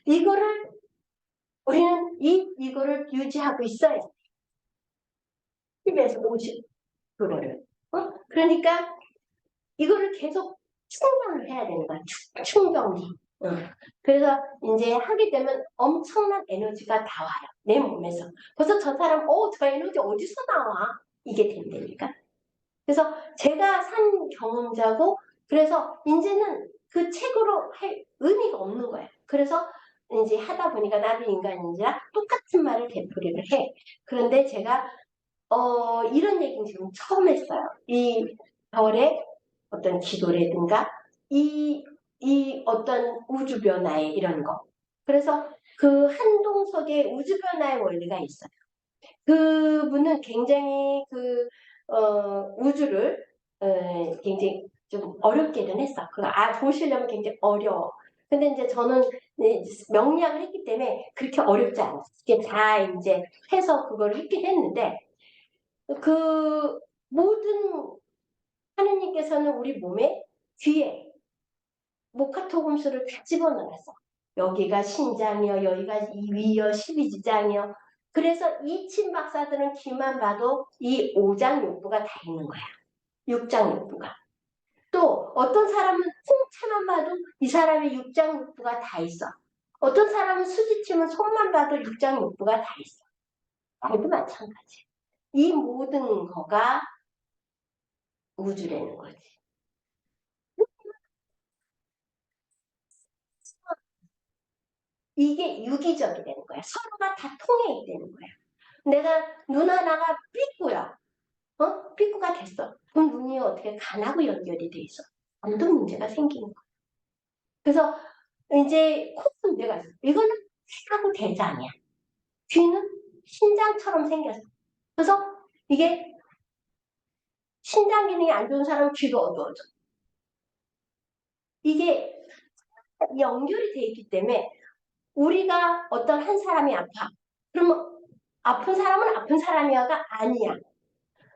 이거를 우리는 이거를 유지하고 있어야 돼. 10에서 50 그거를. 그러니까 이거를 계속 충전을 해야 되는 거야. 충전기. 그래서 이제 하게 되면 엄청난 에너지가 나와요. 내 몸에서. 그래서 저 사람, 저 에너지 어디서 나와? 이게 된다니까. 그래서 제가 산 경험자고, 그래서 이제는 그 책으로 할 의미가 없는 거예요. 그래서 이제 하다 보니까 나도 인간인지라 똑같은 말을 되풀이를 해. 그런데 제가, 이런 얘기는 지금 처음 했어요. 이 별의 어떤 기도라든가, 이 어떤 우주 변화의 이런 거. 그래서 그 한동석의 우주변화의 원리가 있어요. 그분은 굉장히 우주를 굉장히 좀 어렵게는 했어. 보시려면 굉장히 어려워. 근데 이제 저는 명리학을 했기 때문에 그렇게 어렵지 않았어. 이게 다 이제 해서 그걸 했긴 했는데, 그 모든 하느님께서는 우리 몸에 귀에 모카토금수를 다 집어넣었어. 여기가 신장이요, 여기가 위요, 12지장이요. 그래서 이 친박사들은 귀만 봐도 이 오장육부가 다 있는 거야. 육장육부가. 또 어떤 사람은 홍채만 봐도 이 사람의 육장육부가 다 있어. 어떤 사람은 수지침은 손만 봐도 육장육부가 다 있어. 나도 마찬가지. 이 모든 거가 우주라는 거지. 이게 유기적이라는 거야. 서로가 다 통해 있다는 거야. 내가 눈 하나가 삐꾸야. 삐꾸가 됐어. 그럼 눈이 어떻게 간하고 연결이 돼 있어. 안도 문제가 생기는 거야. 그래서 이제 코 문제가 있어. 이거는 귀하고 대장이야. 귀는 신장처럼 생겼어. 그래서 이게 신장 기능이 안 좋은 사람은 귀도 어두워져. 이게 연결이 돼 있기 때문에 우리가 어떤 한 사람이 아파. 그러면 아픈 사람은 아픈 사람이야가 아니야.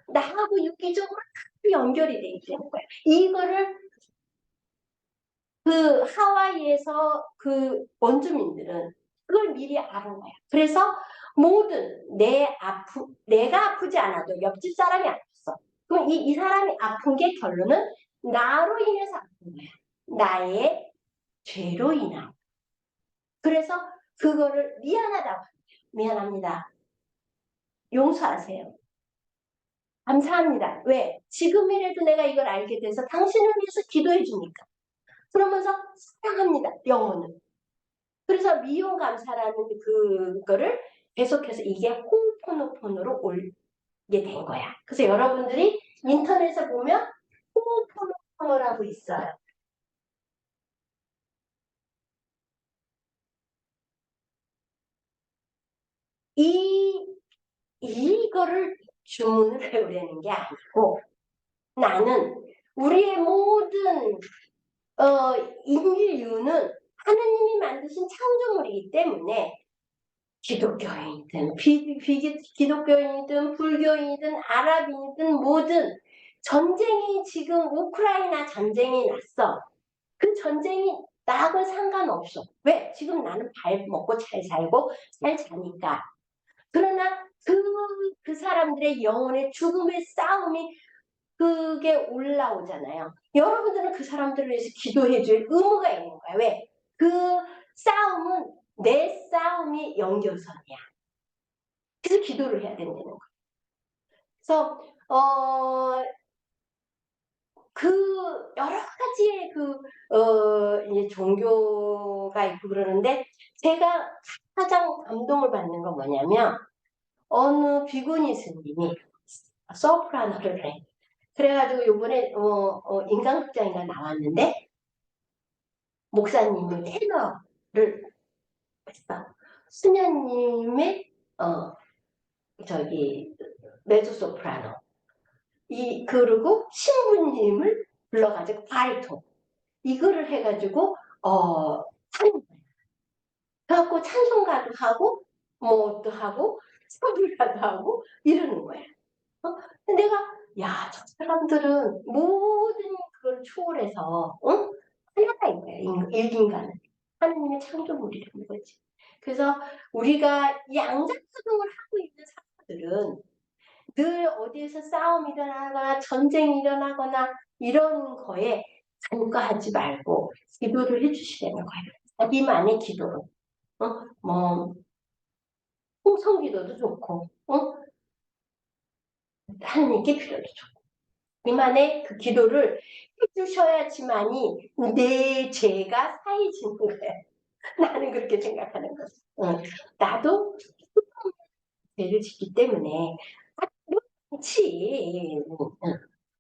나하고 유기적으로 연결이 돼 있다는 거야. 이거를 그 하와이에서 그 원주민들은 그걸 미리 아는 거야. 그래서 모든 내가 아프지 않아도 옆집 사람이 아팠어. 그럼 이 사람이 아픈 게 결론은 나로 인해서 아픈 거야. 나의 죄로 인한. 그래서 그거를 미안하다고. 미안합니다. 용서하세요. 감사합니다. 왜? 지금이라도 내가 이걸 알게 돼서 당신을 위해서 기도해 주니까. 그러면서 사랑합니다. 영혼은. 그래서 미용 감사라는 그거를 계속해서 이게 호호포노포노로 올게 된 거야. 그래서 여러분들이 인터넷에 보면 호호포노포노라고 있어요. 이거를 주문을 외우려는 게 아니고 나는 우리의 모든 인류는 하느님이 만드신 창조물이기 때문에 기독교인이든 기독교인이든 불교인이든 아랍인이든 뭐든 전쟁이 지금 우크라이나 전쟁이 났어. 그 전쟁이 나하고 상관없어. 왜? 지금 나는 잘 먹고 잘 살고 잘 자니까. 그러나 그 사람들의 영혼의 죽음의 싸움이 그게 올라오잖아요. 여러분들은 그 사람들을 위해서 기도해 줄 의무가 있는 거야. 왜? 그 싸움은 내 싸움이 연결선이야. 그래서 기도를 해야 된다는 거야. 그래서 여러 가지의 이제 종교가 있고 그러는데 제가 가장 감동을 받는 건 뭐냐면 어느 비구니 스님이 소프라노를 해. 그래가지고 요번에 인간극장인가 나왔는데 목사님이 테너를 했어. 수녀님의 메조소프라노. 그리고 신부님을 불러가지고 바리톤. 이거를 해가지고 하는 거야. 그래갖고 찬송가도 하고 뭐도 하고 선물가도 하고 이러는 거야. 근데 내가 저 사람들은 모든 그걸 초월해서 하나인 거야. 일인간은 하느님의 창조물이라는 거지. 그래서 우리가 양자작용을 하고 있는 사람들은 늘 어디에서 싸움이 일어나거나 전쟁이 일어나거나 이런 거에 간과하지 말고 기도를 해주시라는 거예요. 자기만의 기도로. 뭐 홍성기도도 좋고 하느님께 필요도 좋고 이만의 그 기도를 해주셔야지만이 내 죄가 사해지는 거예요. 나는 그렇게 생각하는 거지. 나도 죄를 짓기 때문에 그렇지.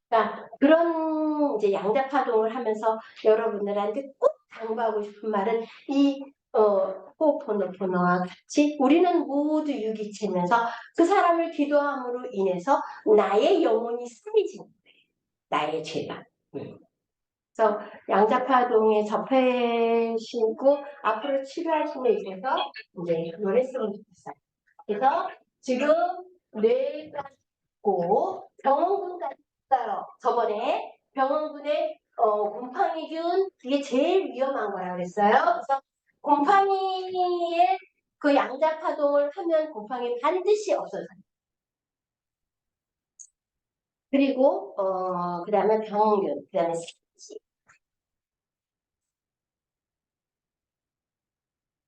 그러니까 그런 이제 양자파동을 하면서 여러분들한테 꼭 당부하고 싶은 말은 이 호포노포노와 같이 우리는 모두 유기체면서 그 사람을 기도함으로 인해서 나의 영혼이 살리지는 거예요. 나의 죄가. 그래서 양자파동에 접하시고 앞으로 치료하심에 있어서 이제 그걸 했으면 좋겠어요. 그래서 지금 뇌가 있고 병원군까지 있어요. 저번에 병원군에 곰팡이균 이게 제일 위험한 거라고 그랬어요. 그래서 곰팡이의 그 양자파동을 하면 곰팡이 반드시 없어져요. 그리고 그다음에 병원균, 그다음에 색지.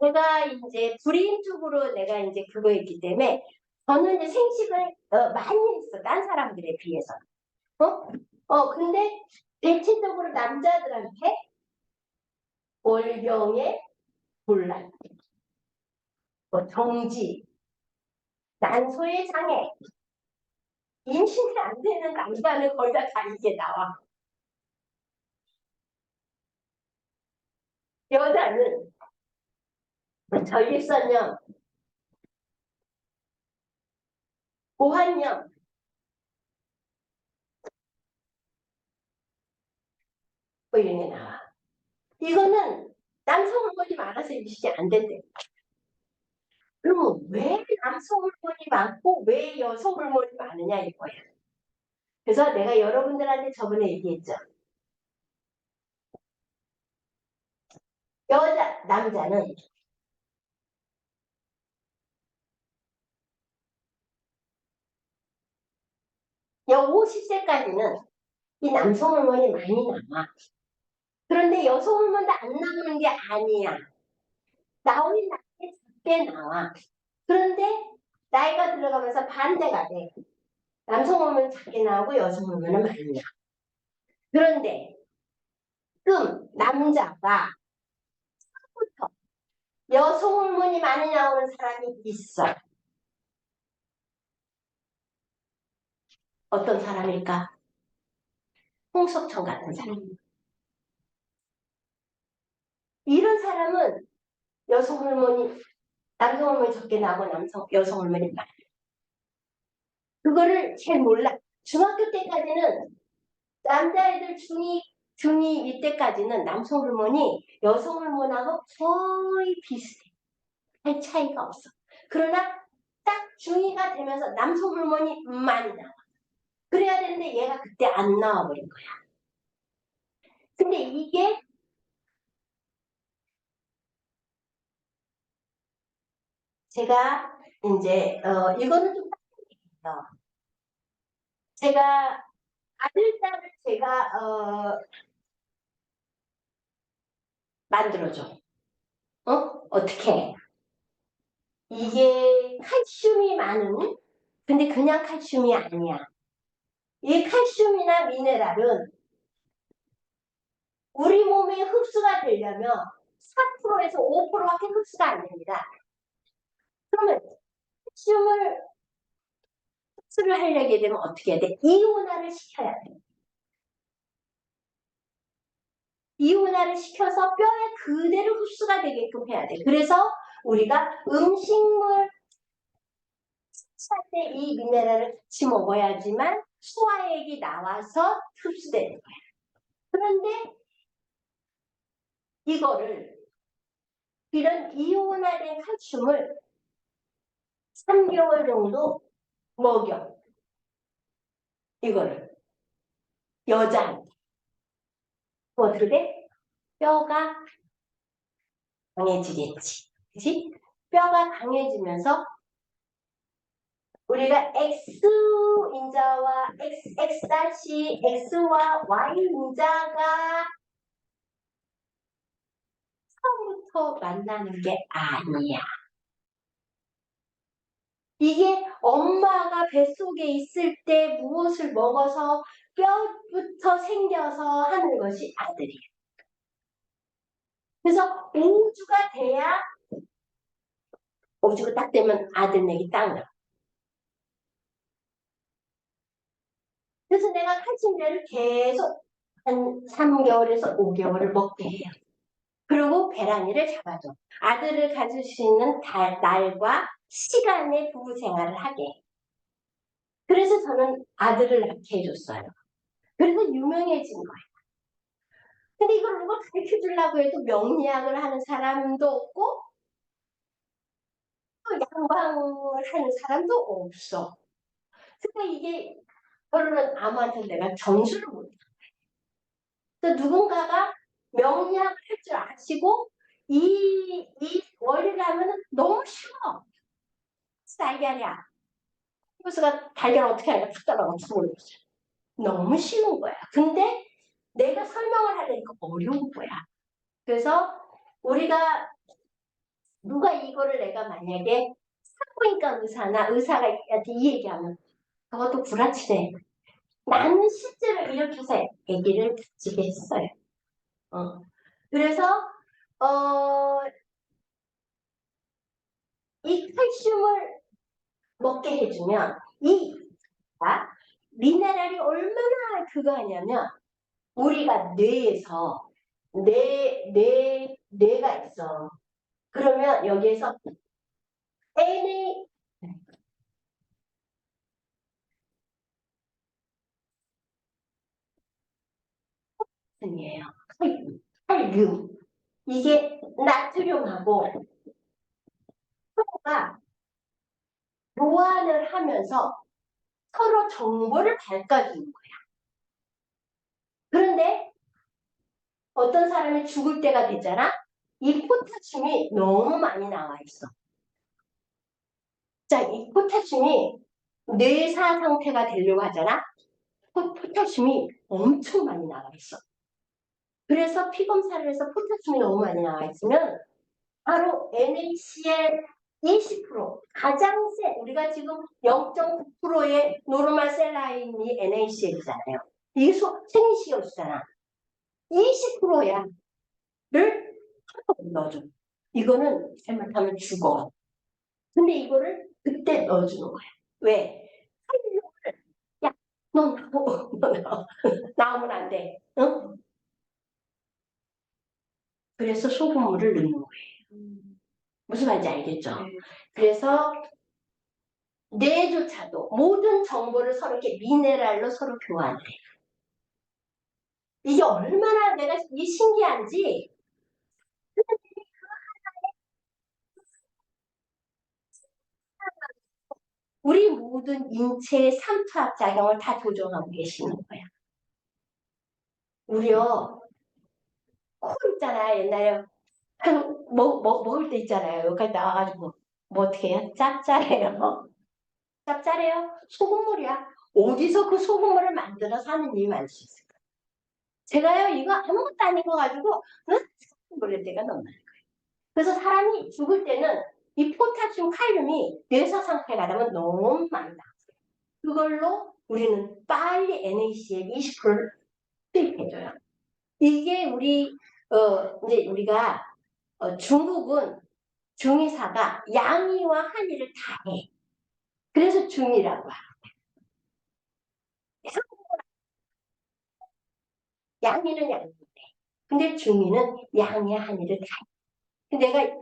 제가 이제 불임 쪽으로 내가 이제 그거 있기 때문에 저는 이제 생식을 많이 했어. 딴 사람들에 비해서. 근데 대체적으로 남자들한테 월경에 곤란, 정지, 난소의 장애, 임신이 안 되는 남자는 거의 다 이게 나와. 여자는 전립선염, 고환염, 뭐 이런 게 나와. 이거는 남성 호르몬이 많아서 임신이 안 된대. 그러면 왜 남성 호르몬이 많고 왜 여성 호르몬이 많으냐 이거야. 그래서 내가 여러분들한테 저번에 얘기했죠. 남자는 여 50세까지는 이 남성 호르몬이 많이 남아. 그런데 여성 호르몬도 안 나오는 게 아니야. 나오긴 나게 작게 나와. 그런데 나이가 들어가면서 반대가 돼. 남성 호르몬은 작게 나오고 여성 호르몬은 많이 나와. 그런데 지금 남자가 처음부터 여성 호르몬이 많이 나오는 사람이 있어. 어떤 사람일까? 홍석천 같은 사람. 이런 사람은 여성 호르몬이 남성 호르몬이 적게 나오고 여성 호르몬이 많아. 그거를 잘 몰라. 중학교 때까지는 남자애들 중2 이때까지는 남성 호르몬이 여성 호르몬하고 거의 비슷해. 별 차이가 없어. 그러나 딱 중2가 되면서 남성 호르몬이 많이 나와. 그래야 되는데 얘가 그때 안 나와버린 거야. 근데 이게 제가 이제 이거는 좀 빡세요. 제가 아들, 딸을 제가 만들어줘. 어떻게 해? 이게 칼슘이 많은, 근데 그냥 칼슘이 아니야. 이 칼슘이나 미네랄은 우리 몸에 흡수가 되려면 4%에서 5%밖에 흡수가 안 됩니다. 그러면 칼슘을 흡수를 하려게 되면 어떻게 해야 돼? 이온화를 시켜야 돼. 이온화를 시켜서 뼈에 그대로 흡수가 되게끔 해야 돼. 그래서 우리가 음식물 섭취할 때 이 미네랄을 같이 먹어야지만 소화액이 나와서 흡수되는 거야. 그런데 이런 이온화된 칼슘을 3개월 정도 먹여. 이거를 여자한테. 어떻게 돼? 뼈가 강해지겠지. 그치? 뼈가 강해지면서 우리가 X인자와 X와 Y인자가 처음부터 만나는 게 아니야. 이게 엄마가 뱃속에 있을 때 무엇을 먹어서 뼈부터 생겨서 하는 것이 아들이야. 그래서 5주가 돼야 5주가 딱 되면 아들 맥이 딱 나. 그래서 내가 칼슘제를 계속 한 3개월에서 5개월을 먹게 해요. 그리고 배란이를 잡아줘. 아들을 가질 수 있는 날과 시간에 부부 생활을 하게. 그래서 저는 아들을 낳게 해줬어요. 그래서 유명해진 거예요. 근데 이걸 누가 가르쳐 주려고 해도 명리학을 하는 사람도 없고, 또 양방을 하는 사람도 없어. 그러니까 이게 결론은 아무한테 내가 전수를 못해. 그러니까 누군가가 명리학을 할 줄 아시고, 이 원리를 하면 너무 쉬워. 달걀이야. 호수가 달걀 어떻게 하니까 툭 떨어져 모르겠어. 너무 쉬운 거야. 근데 내가 설명을 하려니까 어려운 거야. 그래서 우리가 누가 이거를 내가 만약에 산부인과 의사나 의사가 이 얘기하면 그것도 구라치네. 나는 실제로 이렇게 해서 아기를 가지게 했어요. 그래서 이 칼슘을 먹게 해주면 이 미네랄이 얼마나 그거 하냐면 우리가 뇌에서 뇌가 있어. 그러면 여기에서 NA 이에요. 칼륨. 이게 나트륨하고 서로가 교환을 하면서 서로 정보를 바꿔주는 거야. 그런데 어떤 사람이 죽을 때가 되잖아. 이 포타슘이 너무 많이 나와 있어. 자, 이 포타슘이 뇌사 상태가 되려고 하잖아. 포타슘이 엄청 많이 나와 있어. 그래서 피 검사를 해서 포타슘이 너무 많이 나와 있으면 바로 NHCl 20% 가장 센 우리가 지금 0.9%의 노르말 셀라인이 NaCl이잖아요. 이게 생리식이었잖아. 20%야. 를 넣어줘. 이거는 잘못하면 죽어. 근데 이거를 그때 넣어주는 거야. 왜? 야, 너 나오면 안 돼. 응? 그래서 소금물을 넣는 거예요. 무슨 말인지 알겠죠? 그래서 뇌조차도 모든 정보를 서로 이렇게 미네랄로 서로 교환해. 이게 얼마나 내가 이 신기한지 우리 모든 인체의 삼투압 작용을 다 조정하고 계시는 거야. 우리요 코 있잖아요. 옛날에 먹을 때 있잖아요. 여기까지 나와가지고 뭐 어떻게 해요? 짭짤해요. 짭짤해요? 소금물이야. 어디서 그 소금물을 만들어서 하느님이 만들 수 있을까? 제가요 이거 아무것도 아닌 거 가지고 모를 때가 너무 많아요. 그래서 사람이 죽을 때는 이 포타슘 칼륨이 뇌사 상태가 되면 너무 많이 나. 그걸로 우리는 빨리 NaCl 20%를 투입해줘요. 이게 우리 이제 우리가 중국은 중의사가 양의와 한의를 다 해. 그래서 중의라고 해. 양의는 양인데, 근데 중의는 양의 한의를 다 해. 근데 내가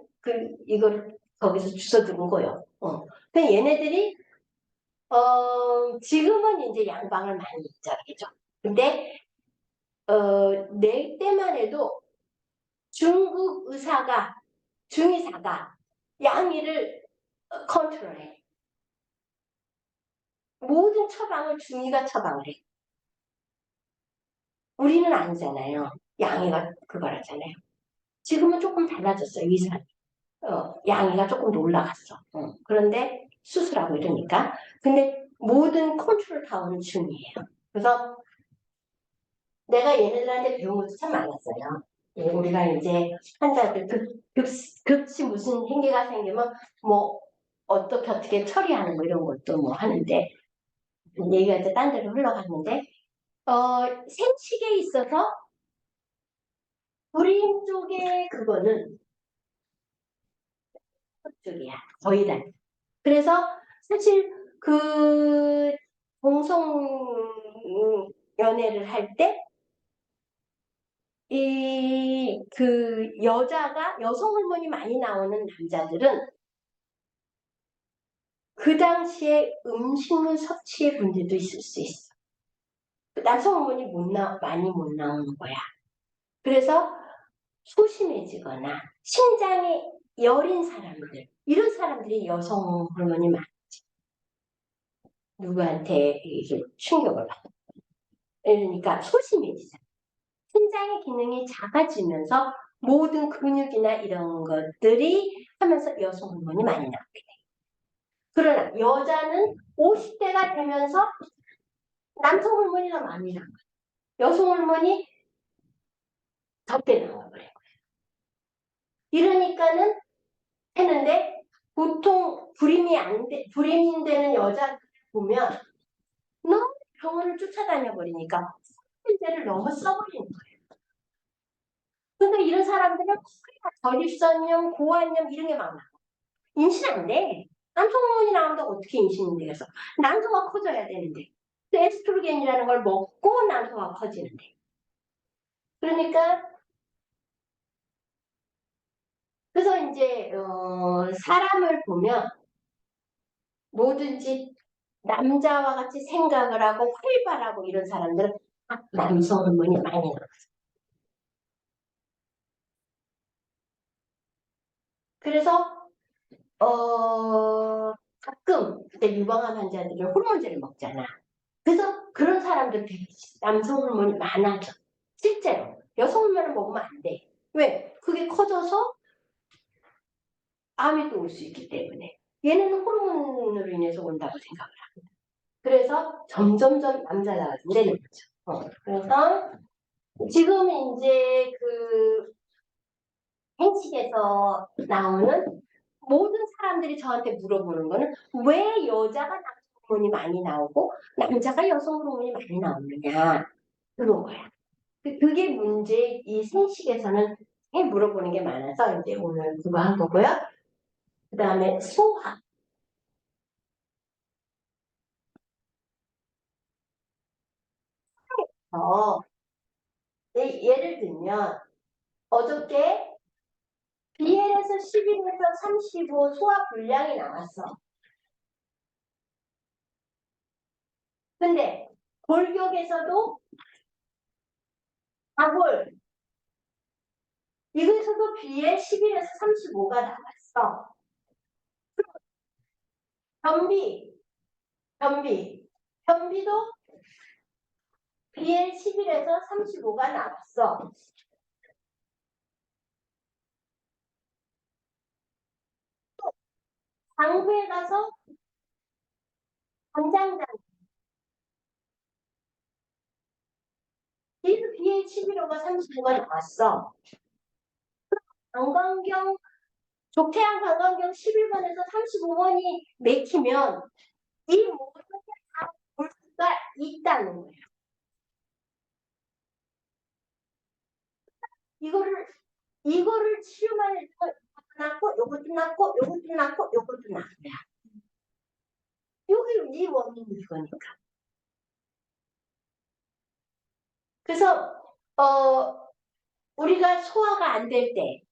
이거를 거기서 주워 들은 거예요. 근데 얘네들이 지금은 이제 양방을 많이 입자겠죠. 근데 내 때만 해도 중국 중의사가 양의를 컨트롤해. 모든 처방을 중의가 처방을 해. 우리는 아니잖아요. 양의가 그걸 하잖아요. 지금은 조금 달라졌어요. 의사. 양의가 조금 더 올라갔어. 그런데 수술하고 이러니까. 근데 모든 컨트롤 타워는 중이에요. 그래서 내가 얘네들한테 배운 것도 참 많았어요. 예, 우리가 이제 환자들 급시 무슨 행기가 생기면 뭐 어떻게 처리하는 뭐 이런 것도 뭐 하는데 얘기가 이제 딴 데로 흘러갔는데 생식에 있어서 불임 쪽의 그거는 쪽이야 거의 다. 그래서 사실 그 동성 연애를 할 때 여성 호르몬이 많이 나오는 남자들은 그 당시에 음식물 섭취의 문제도 있을 수 있어. 남성 호르몬이 많이 못 나오는 거야. 그래서 소심해지거나 신장이 여린 사람들, 이런 사람들이 여성 호르몬이 많지. 누구한테 이게 충격을 받아. 그러니까 소심해지잖아. 신장의 기능이 작아지면서 모든 근육이나 이런 것들이 하면서 여성 호르몬이 많이 나오게 돼. 그러나 여자는 50대가 되면서 남성 호르몬이 더 많이 나와. 여성 호르몬이 적게 나와버려. 이러니까는 했는데 보통 불임되는 여자 보면 너무 병원을 쫓아다녀 버리니까 문제를 너무 써버리는 거예요. 근데 이런 사람들은 전립선염, 고환염 이런 게 많아. 임신 안 돼. 남성 호르몬이 나온다고 어떻게 임신이 되겠어? 난소가 커져야 되는데. 에스트로겐이라는 걸 먹고 난소가 커지는데. 그러니까 그래서 이제 사람을 보면 뭐든지 남자와 같이 생각을 하고 활발하고 이런 사람들은 다 남성 호르몬이 많이 나와요. 그래서 가끔 그때 유방암 환자들은 호르몬제를 먹잖아. 그래서 그런 사람들 되게 남성 호르몬이 많아져. 실제로 여성 호르몬을 먹으면 안 돼. 왜? 그게 커져서 암이 또 올 수 있기 때문에. 얘는 호르몬으로 인해서 온다고 생각을 합니다. 그래서 점점점 남자가 되는 거죠. 그래서 지금 이제 그 행식에서 나오는 모든 사람들이 저한테 물어보는 거는 왜 여자가 남성 호르몬이 많이 나오고 남자가 여성 호르몬이 많이 나오느냐 그런 거야. 그게 문제. 이 생식에서는 물어보는 게 많아서 이제 오늘 그거 한 거고요. 그 다음에 소화. 예를 들면 어저께 BL에서 11에서 35 소화 불량이 나왔어. 근데 골격에서도 다골 이거에서도 BL 11에서 35가 나왔어. 변비도 BL 11에서 35가 나왔어. 또 장부에 가서 간장장 얘도 BL 11호가 35가 나왔어. 방광경 족태양 방광경 11번에서 35번이 맥히면 이 모든 게 다 볼 수가 있다는 거예요. 이거를 치료만 해서 이것도 낫고 요것도 낫고 요것도 낫고 요것도 낫고야. 여기 이 원인이 이거니까. 그래서 우리가 소화가 안 될 때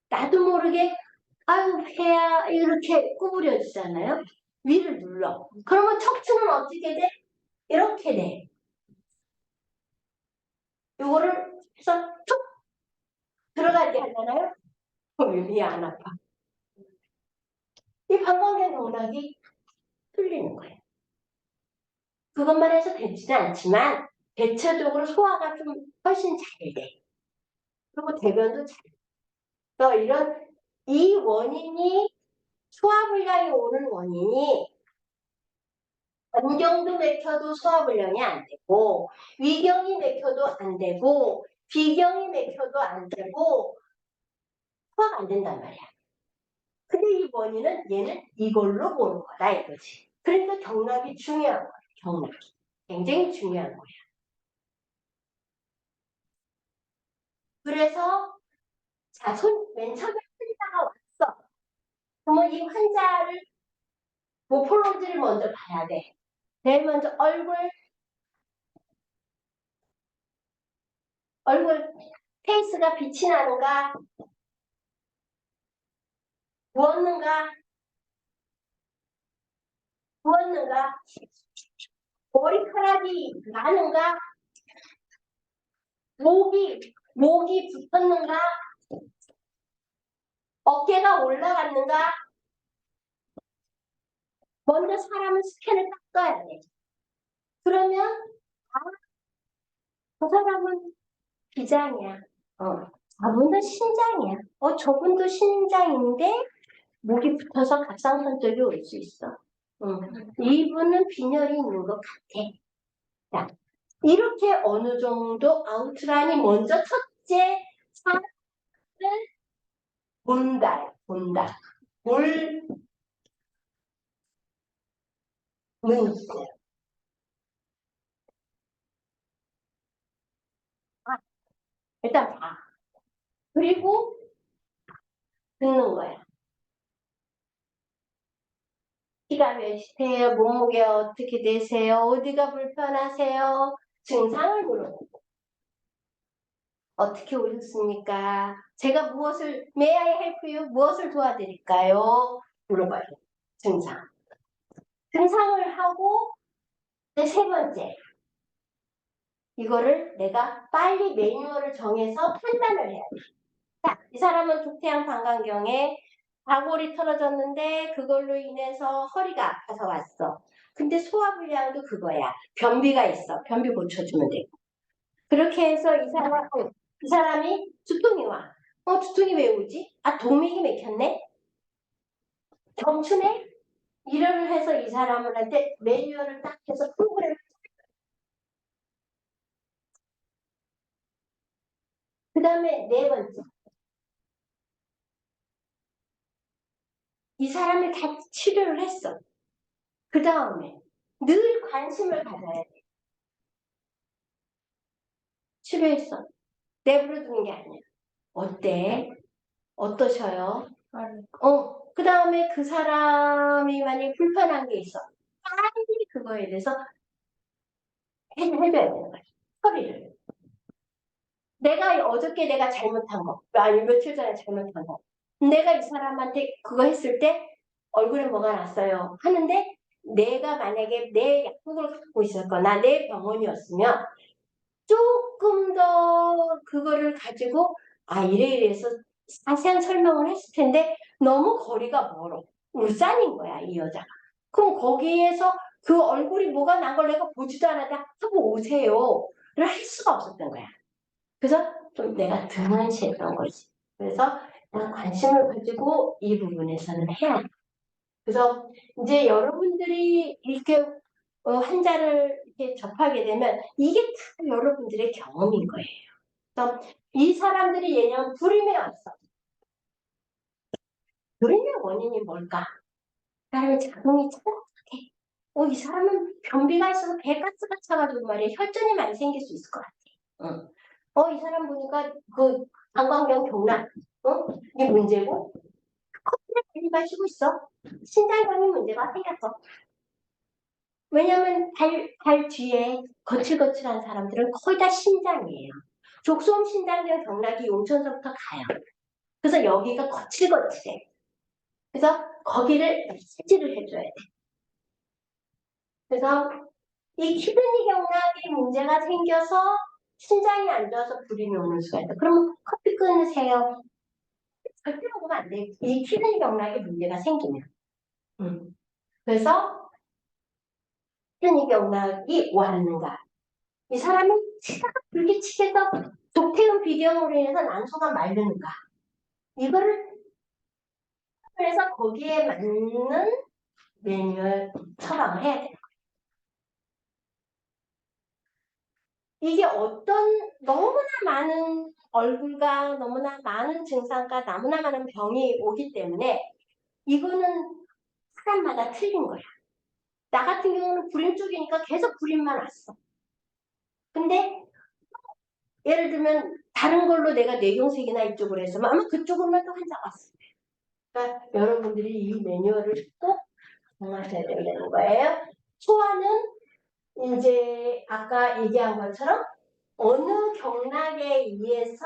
나도 모르게 아유 배야 이렇게 구부려지잖아요. 위를 눌러. 그러면 척추는 어떻게 돼? 이렇게 돼. 요거를 해서 툭 들어가게 하잖아요. 위이 안 아파. 이 방광경 동작이 틀리는 거예요. 그것만 해서 되지는 않지만 대체적으로 소화가 좀 훨씬 잘 돼. 그리고 대변도 잘 돼. 그래서 이 원인이 소화불량이 오는 원인이 안경도 맥혀도 소화불량이 안 되고 위경이 맥혀도 안 되고 비경이 맥혀도 안 되고 소화가 안 된단 말이야. 근데 이 원인은 얘는 이걸로 보는 거다 이거지. 그러니까 경락이 중요한 거야. 경락이 굉장히 중요한 거야. 그래서 자, 맨 처음에 환자가 왔어. 그러면 이 환자를 모포로지를 먼저 봐야 돼. 제일 먼저 얼굴 페이스가 빛이 나는가? 부었는가? 부었는가? 머리카락이 나는가? 목이 붙었는가? 어깨가 올라갔는가? 먼저 사람은 스캔을 딱 떠야 돼. 그러면 아, 그 사람은 비장이야. 저분도 신장이야. 저분도 신장인데 목이 붙어서 갑상선쪽이 올 수 있어. 이분은 빈혈이 있는 것 같아. 자, 이렇게 어느 정도 아웃라인이 먼저 첫째 사람을 본다. 볼 문제. 일단 봐. 그리고 듣는 거야. 키가 몇이세요? 몸무게 어떻게 되세요? 어디가 불편하세요? 증상을 물어보고. 어떻게 오셨습니까? 제가 may I help you? 무엇을 도와드릴까요? 물어봐요. 증상. 증상을 하고, 이제 세 번째. 이거를 내가 빨리 매뉴얼을 정해서 판단을 해야 돼. 자, 이 사람은 족태양 방광경에 과골이 틀어졌는데 그걸로 인해서 허리가 아파서 왔어. 근데 소화불량도 그거야. 변비가 있어. 변비 고쳐주면 돼. 그렇게 해서 이 사람이 두통이 와. 두통이 왜 오지? 동맥이 막혔네? 경추네? 이를 해서 이 사람한테 매뉴얼을 딱 해서 프로그램을. 그 다음에 네 번째. 이 사람이 다 치료를 했어. 그 다음에 늘 관심을 가져야 돼. 치료했어. 내버려두는 게 아니야. 어때? 어떠셔요? 그 다음에 그 사람이 만약에 불편한 게 있어. 빨리 그거에 대해서 해줘야 되는 거야. 처리를. 어저께 내가 잘못한 거, 아니 며칠 전에 잘못한 거. 내가 이 사람한테 그거 했을 때 얼굴에 뭐가 났어요. 하는데 내가 만약에 내 약국을 갖고 있었거나 내 병원이었으면 조금 더 그거를 가지고 이래서 자세한 설명을 했을 텐데 너무 거리가 멀어. 울산인 거야, 이 여자가. 그럼 거기에서 그 얼굴이 뭐가 난 걸 내가 보지도 않았다 하고 오세요를 할 수가 없었던 거야. 그래서 좀 내가 등한시했던 거지. 그래서 난 관심을 가지고 이 부분에서는 해야 돼. 그래서 이제 여러분들이 이렇게 환자를 이렇게 접하게 되면 이게 다 여러분들의 경험인 거예요. 그래서 이 사람들이 예년 불임에 왔어. 불임의 원인이 뭘까? 그 사람의 자궁이 찰떡해. 이 사람은 변비가 있어서 배에 가스가 차가지고 말이야. 혈전이 많이 생길 수 있을 것 같아. 이 사람 보니까 그 방광경 경락, 이게 문제고 커피를 많이 마시고 있어. 신장경이 문제가 생겼어. 왜냐면 발 뒤에 거칠거칠한 사람들은 거의 다 신장이에요. 족소음 신장경 경락이 용천서부터 가요. 그래서 여기가 거칠거칠해. 그래서 거기를 치질을 해줘야 돼. 그래서 이 키드니 경락에 문제가 생겨서 신장이 안 좋아서 불임이 오는 수가 있다. 그러면 커피 끊으세요. 절대 먹으면 안 돼. 이 키드니 경락에 문제가 생기면. 그래서 키드니 경락이 왔는가. 이 사람이 치다가 불규칙해서 독태음 비경으로 인해서 난소가 마르는가. 이거를 해서 거기에 맞는 매뉴얼 처방을 해야 돼요. 이게 너무나 많은 얼굴과 너무나 많은 증상과 너무나 많은 병이 오기 때문에 이거는 사람마다 틀린 거야. 나 같은 경우는 불임 쪽이니까 계속 불임만 왔어. 근데 예를 들면 다른 걸로 내가 뇌경색이나 이쪽으로 했으면 아마 그쪽으로만 또 환자가 왔을 거예요. 그러니까 여러분들이 이 매뉴얼을 꼭 정하셔야 된다는 거예요. 소화는 이제 아까 얘기한 것처럼 어느 경락에 의해서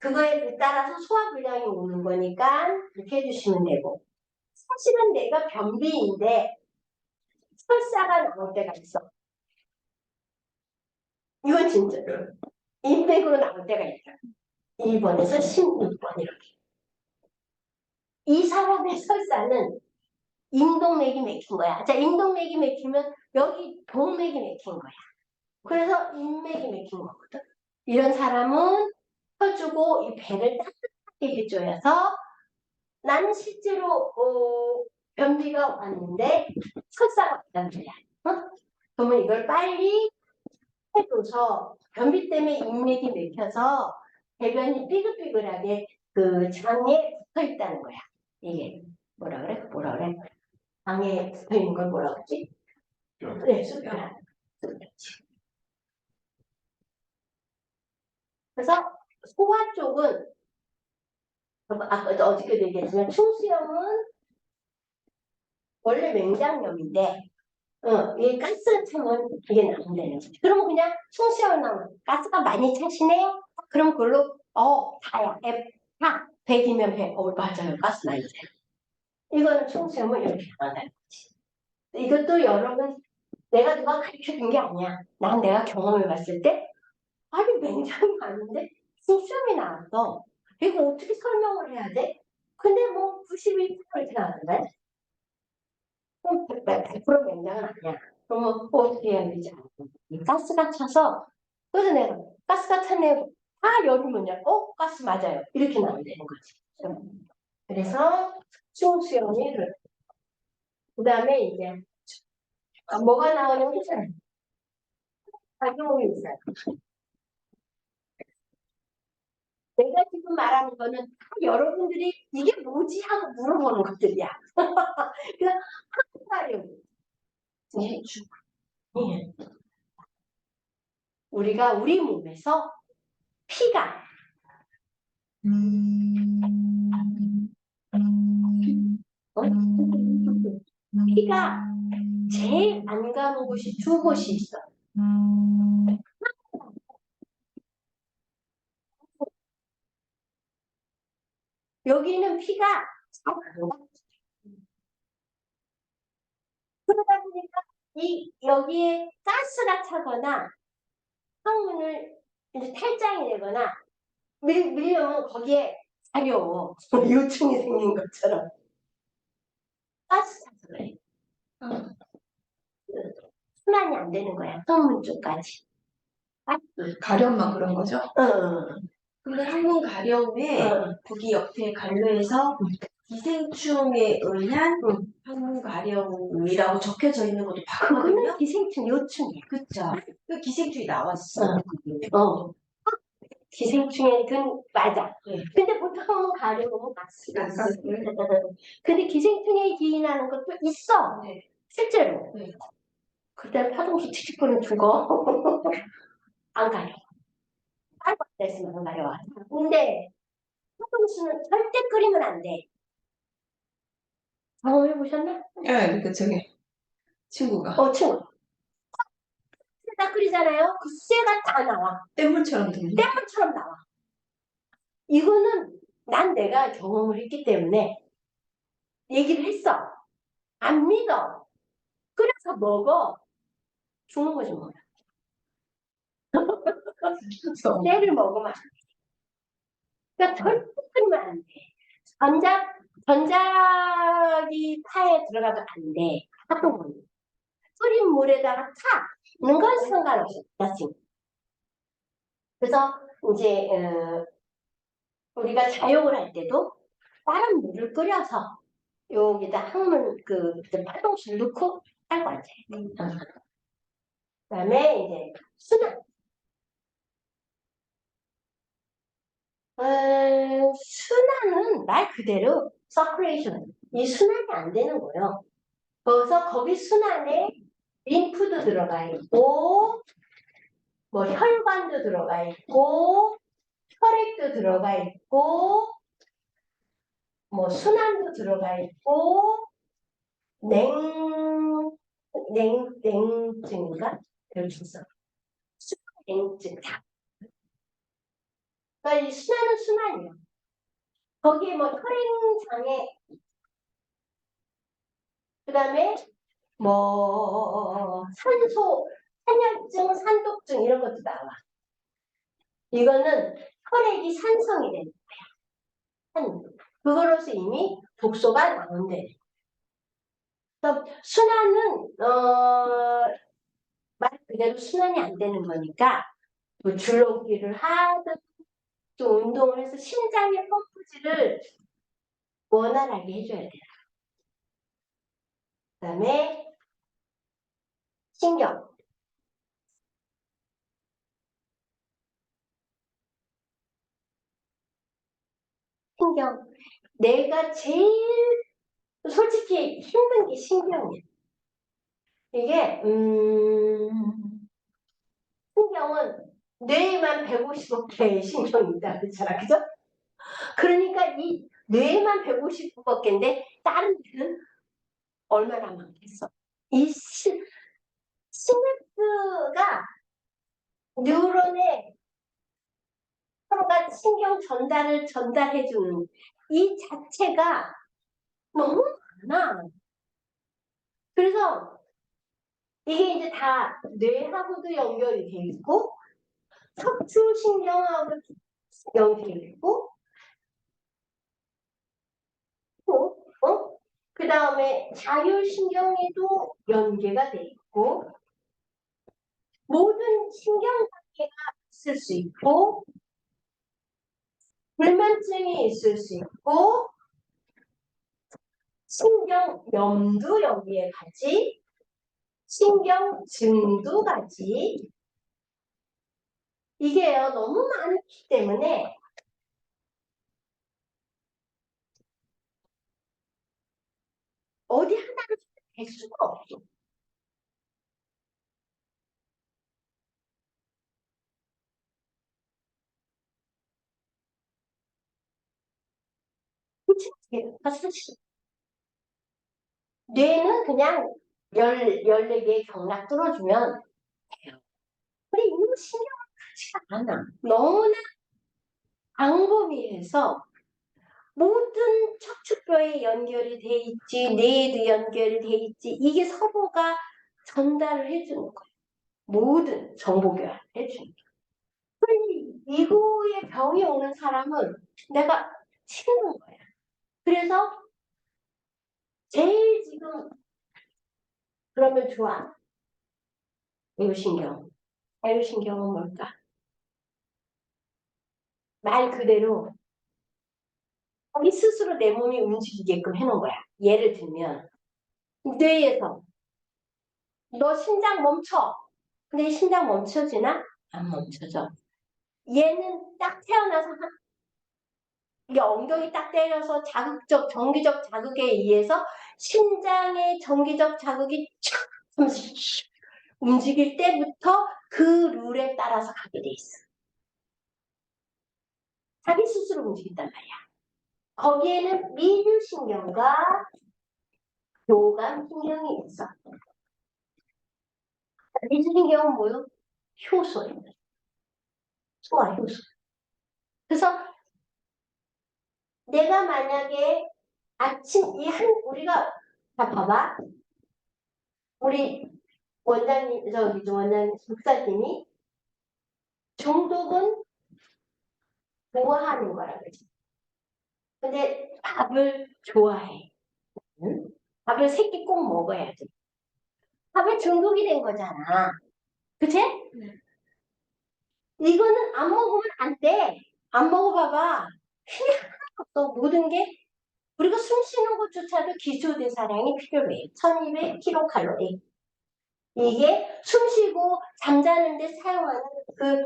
그거에 따라서 소화불량이 오는 거니까 그렇게 해주시면 되고 사실은 내가 변비인데 설사가 나올 때가 있어. 이건 진짜로 인백으로 나올 때가 있다. 1번에서 16번 이렇게. 이 사람의 설사는 임동맥이 막힌 거야. 자, 임동맥이 막히면 여기 동맥이 막힌 거야. 그래서 인맥이 막힌 거거든. 이런 사람은 펴주고 이 배를 따뜻하게 해줘서 나는 실제로 변비가 왔는데 설사가 왔단 말이야. 어? 그러면 이걸 빨리 해줘서 변비 때문에 인맥이 막혀서 배변이 삐글삐글하게 그 장에 붙어 있다는 거야. 이게 뭐라 그래? 뭐라 그래? 장에 붙어 있는 걸 뭐라 그러지? 네, 수변. 그래서 소화 쪽은 아까 어저께도 얘기했지만 충수염은 원래 맹장염인데 이 가스가 차면 이게 나온다는 거죠. 그러면 그냥 충수염 나오면 가스가 많이 차시네요? 그럼 그걸로 다야. 다 100이면 100. 맞아요. 가스 많이 차요. 이거는 충수염은 이렇게 나온다는 거지. 이것도 여러분 내가 누가 가르쳐준 게 아니야. 난 내가 경험해 봤을 때 아니 맹장이 아닌데 충수염이 나왔어. 이거 어떻게 설명을 해야 돼? 근데 뭐 92% 이렇게 나왔는데 그럼 100% 맹장은 아니야. 그러면 어떻게 해야 되지? 가스가 차서 그래서 내가 가스가 차네 다 열이면요. 가스 맞아요. 이렇게 나오면 되는 거지. 그래서 충수염이 그 다음에 이제 뭐가 나오냐면 작용이 있어요. 내가 지금 말하는 거는 다 여러분들이 이게 뭐지 하고 물어보는 것들이야. 그래서 항사용. 우리가 우리 몸에서 피가 피가 제일 안 가는 곳이 두 곳이 있어. 여기는 피가 잘 안 가. 그러다 보니까 여기에 가스가 차거나 항문을 이제 탈장이 되거나 밀려면 거기에 자려 요충이 생긴 것처럼 가스 차서 그래. 순환이 안 되는 거야. 항문 쪽까지. 가려움만 그런 거죠? 근데 항문 가려움에 거기 옆에 관료에서 기생충에 의한 항문 가려움이라고 적혀져 있는 것도 봤거든요. 그거는 기생충 요충이야. 그쵸? 그 기생충이 나왔어. 기생충의 맞아. 네. 근데 보통 항문 가려움은 맞습니다. 근데 기생충에 기인하는 것도 있어. 네. 실제로. 네. 그때 파동수 70분은 죽어. 안 가려. 빨리 됐으면 안 가려. 근데 파동수는 절대 끓이면 안 돼. 경험해 보셨나? 네, 그 저기 친구가 친구. 다 끓이잖아요. 그 쇠가 다 나와. 땜물처럼 들리네. 땜물처럼 나와. 이거는 난 내가 경험을 했기 때문에 얘기를 했어. 안 믿어. 끓여서 먹어. 죽는 거지 뭐야. 쇠를 먹으면 안 돼. 그러니까 절대 끓이면 안 돼. 전자기 파에 들어가도 안 돼. 화동은. 끓인 물에다가 타는 건 상관없어. 나지. 그래서 이제 우리가 자욕을 할 때도 다른 물을 끓여서 여기다 항문 파동술 넣고 빨고 앉아야 돼. 그다음에 이제 순환. 순환은 말 그대로 서큘레이션. 이 순환이 안 되는 거예요. 그래서 거기 순환에 림프도 들어가 있고, 뭐 혈관도 들어가 있고, 혈액도 들어가 있고, 뭐 순환도 들어가 있고, 냉증인가? 그렇게 있어. 냉증. 그러니까 이 순환은 순환이야. 거기에 뭐 혈행장애, 그다음에 뭐 산소, 산약증, 산독증 이런 것도 나와. 이거는 혈액이 산성이 되는 거야. 그거로서 이미 독소가 나온대. 순환은 말 그대로 순환이 안 되는 거니까 뭐 줄넘기를 하든 또 운동을 해서 심장의 펌프질을 원활하게 해줘야 돼요. 그다음에 신경. 신경. 내가 제일 솔직히 힘든 게 신경이야. 이게 신경은 뇌에만 150억개의 신경이 있다 그렇잖아, 그죠? 그러니까 이 뇌에만 150억개인데 다른 데는 얼마나 많겠어? 이 시냅스가 뉴런에 서로가 신경 전달을 전달해주는 이 자체가 너무 많아. 그래서 이게 이제 다 뇌하고도 연결이 돼 있고 척추신경하고도 연결이 있고 또 그 다음에 자율신경에도 연계가 돼 있고 모든 신경관계가 있을 수 있고 불면증이 있을 수 있고 신경염도 여기에 가지 신경증도 가지 이게요 너무 많기 때문에 어디 하나를 될 수가 없어. 사실 뇌는 그냥 14개의 경락 뚫어주면 돼요. 우리 이놈 신경을 크지가 않아. 너무나 광범위해서 모든 척추뼈에 연결이 돼 있지, 뇌에도 연결이 돼 있지, 이게 서로가 전달을 해주는 거예요. 모든 정보교환을 해주는 거예요. 이거에 병이 오는 사람은 내가 힘든 거야. 그래서 제일 지금 그러면 좋아. 자율신경. 자율신경은 뭘까? 말 그대로 자기 스스로 내 몸이 움직이게끔 해놓은 거야. 예를 들면 뇌에서 너 심장 멈춰. 근데 심장 멈춰지나? 안 멈춰져. 얘는 딱 태어나서 이게 엉덩이 딱 때려서 자극적, 정기적 자극에 의해서 심장의 정기적 자극이 촥 하면서 움직일 때부터 그 룰에 따라서 가게 돼 있어. 자기 스스로 움직인단 말이야. 거기에는 미주신경과 교감신경이 있어. 미주신경은 뭐요? 효소예요. 소화 효소. 그래서 내가 만약에 아침 우리가 다 봐봐. 우리 원장님 원장님 목사님이 중독은 좋아하는 거라 그러지. 근데 밥을 좋아해. 응? 밥을 3끼 꼭 먹어야지. 밥에 중독이 된 거잖아. 그치? 이거는 안 먹으면 안 돼. 안 먹어봐봐. 힘이 하나도 없어. 모든 게 우리가 숨 쉬는 것조차도 기초대사량이 필요해. 1200kcal. 이게 숨 쉬고 잠자는데 사용하는 그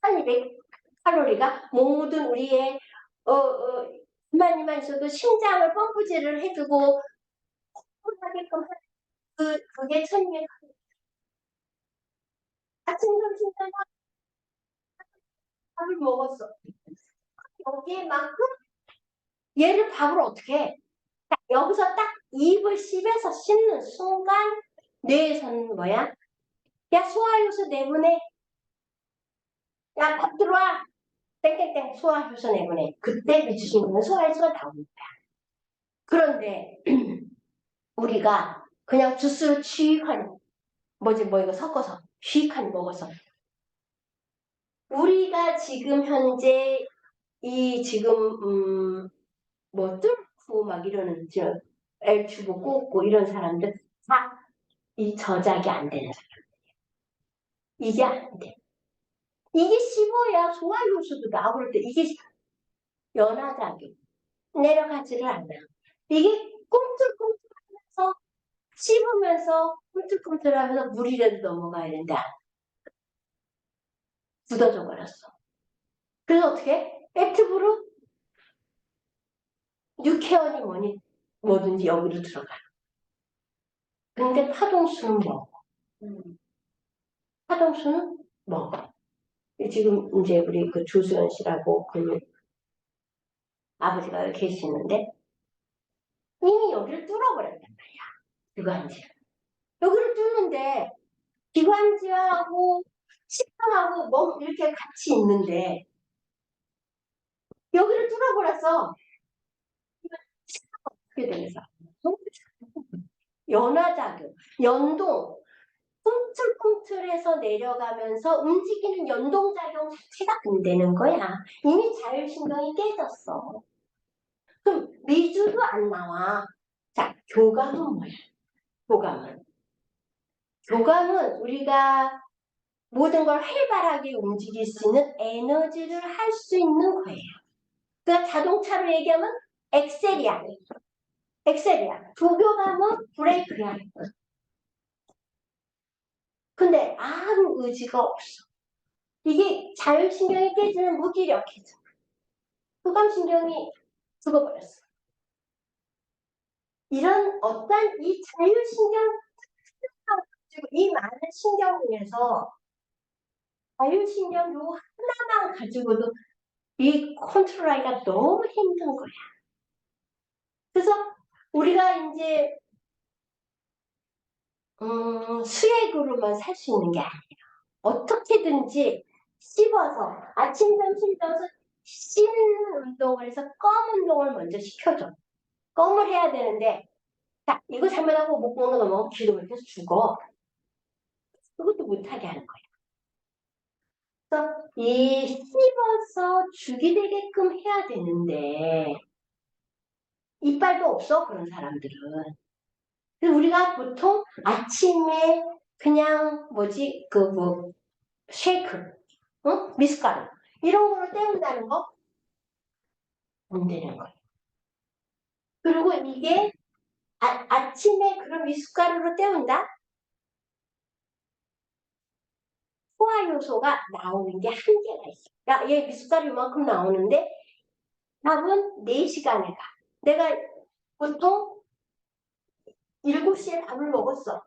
1200칼로리가 모든 우리의 가만히만 있어도 심장을 펌프질을 해주고 하게끔 그게 1200. 아침 점심 저녁 밥을 먹었어. 여기에만큼 얘를 밥을 어떻게 해? 여기서 딱 입을 씹어서 씹는 순간 뇌에서는 뭐야? 야 소화효소 내보내. 야 밥 들어와. 땡땡땡 소화효소 내보내. 그때 비추신경은 소화효소가 나오는 거야. 그런데 우리가 그냥 주스로 취한 뭐 이거 섞어서 취한 먹어서 우리가 지금 현재 이 지금 뭐 뚫고 막 이러는 저 L튜브 꽂고 이런 사람들 다 이 저작이 안 되는 사람. 이게 안 돼. 이게 씹어야 소화효소도 나오고 그럴 때 이게 연하작용 내려가지를 않아. 이게 꿈틀꿈틀하면서 씹으면서 꿈틀꿈틀하면서 물이라도 넘어가야 된다. 굳어져 버렸어. 그래서 어떻게? 액티브로 유쾌원이 뭐든지 여기로 들어가. 근데 파동수는 먹어. 파동수는 먹어. 지금 이제 우리 그 조수연 씨라고 그 아버지가 계시는데 이미 여기를 뚫어버렸단 말이야. 기관지. 여기를 뚫는데 기관지하고 식탐하고 뭐 이렇게 같이 있는데 여기를 뚫어버렸어. 어떻게 되면서 연화작용, 연동, 꿈틀꿈틀해서 내려가면서 움직이는 연동작용 자체가 안 되는 거야. 이미 자율신경이 깨졌어. 그럼 미주도 안 나와. 자, 교감은 뭐야? 교감은 우리가 모든 걸 활발하게 움직일 수 있는 에너지를 할 수 있는 거예요. 그러니까 자동차로 얘기하면 엑셀이야. 부교감은 브레이크야. 근데 아무 의지가 없어. 이게 자율신경이 깨지면 무기력해져. 교감신경이 죽어버렸어. 이런 어떤 이 자율신경, 이 많은 신경 중에서 자율신경 요 하나만 가지고도 이 컨트롤하기가 너무 힘든 거야. 그래서 우리가 이제 수액으로만 살 수 있는 게 아니에요. 어떻게든지 씹어서 아침, 점심, 저녁 씹는 운동을 해서 껌 운동을 먼저 시켜줘. 껌을 해야 되는데 자, 이거 잘못하고 못 먹는 거 먹으면 기름을 계속 죽어. 그것도 못하게 하는 거야. 그래서 이 씹어서 죽이 되게끔 해야 되는데 이빨도 없어 그런 사람들은. 그래서 우리가 보통 아침에 그냥 그 뭐 쉐이크, 미숫가루 이런 거로 때운다는 거 안 되는 거예요. 그리고 이게 아침에 그런 미숫가루로 때운다? 소화효소가 나오는 게 한계가 있어. 야, 얘 미숫가루 이만큼 나오는데 밥은 4시간을 가. 내가 보통 7시에 밥을 먹었어.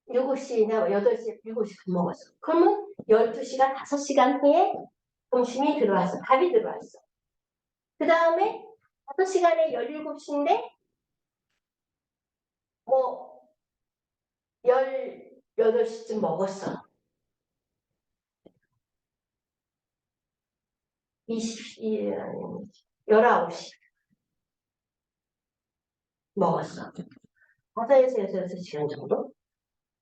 7시나 8시에 7시 밥 먹었어. 그러면 12시간, 5시간 후에 점심이 들어왔어. 밥이 들어왔어. 그 다음에 5시간에 17시인데 뭐 18시쯤 먹었어. 19시 먹었어. 5에서 6시간 정도?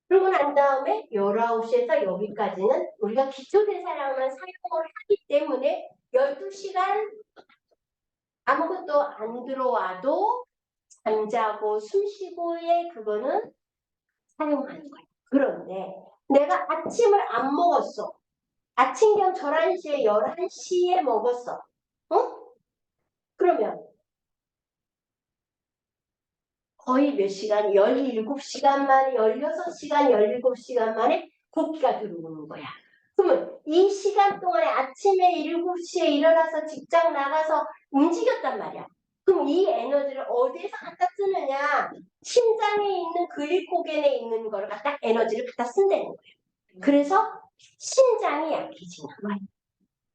그러고 난 다음에 19시에서 여기까지는 우리가 기초대사량만 사용을 하기 때문에 12시간 아무것도 안 들어와도 잠자고 숨쉬고의 그거는 사용하는 거예요. 그런데 내가 아침을 안 먹었어. 아침경 11시에 11시에 먹었어. 그러면 거의 몇 시간? 17시간 만에, 16시간, 17시간 만에 고기가 들어오는 거야. 그러면 이 시간 동안에 아침에 7시에 일어나서 직장 나가서 움직였단 말이야. 그럼 이 에너지를 어디에서 갖다 쓰느냐? 심장에 있는 글리코겐에 있는 걸 갖다 에너지를 갖다 쓴다는 거예요. 그래서 심장이 약해지는 거예요.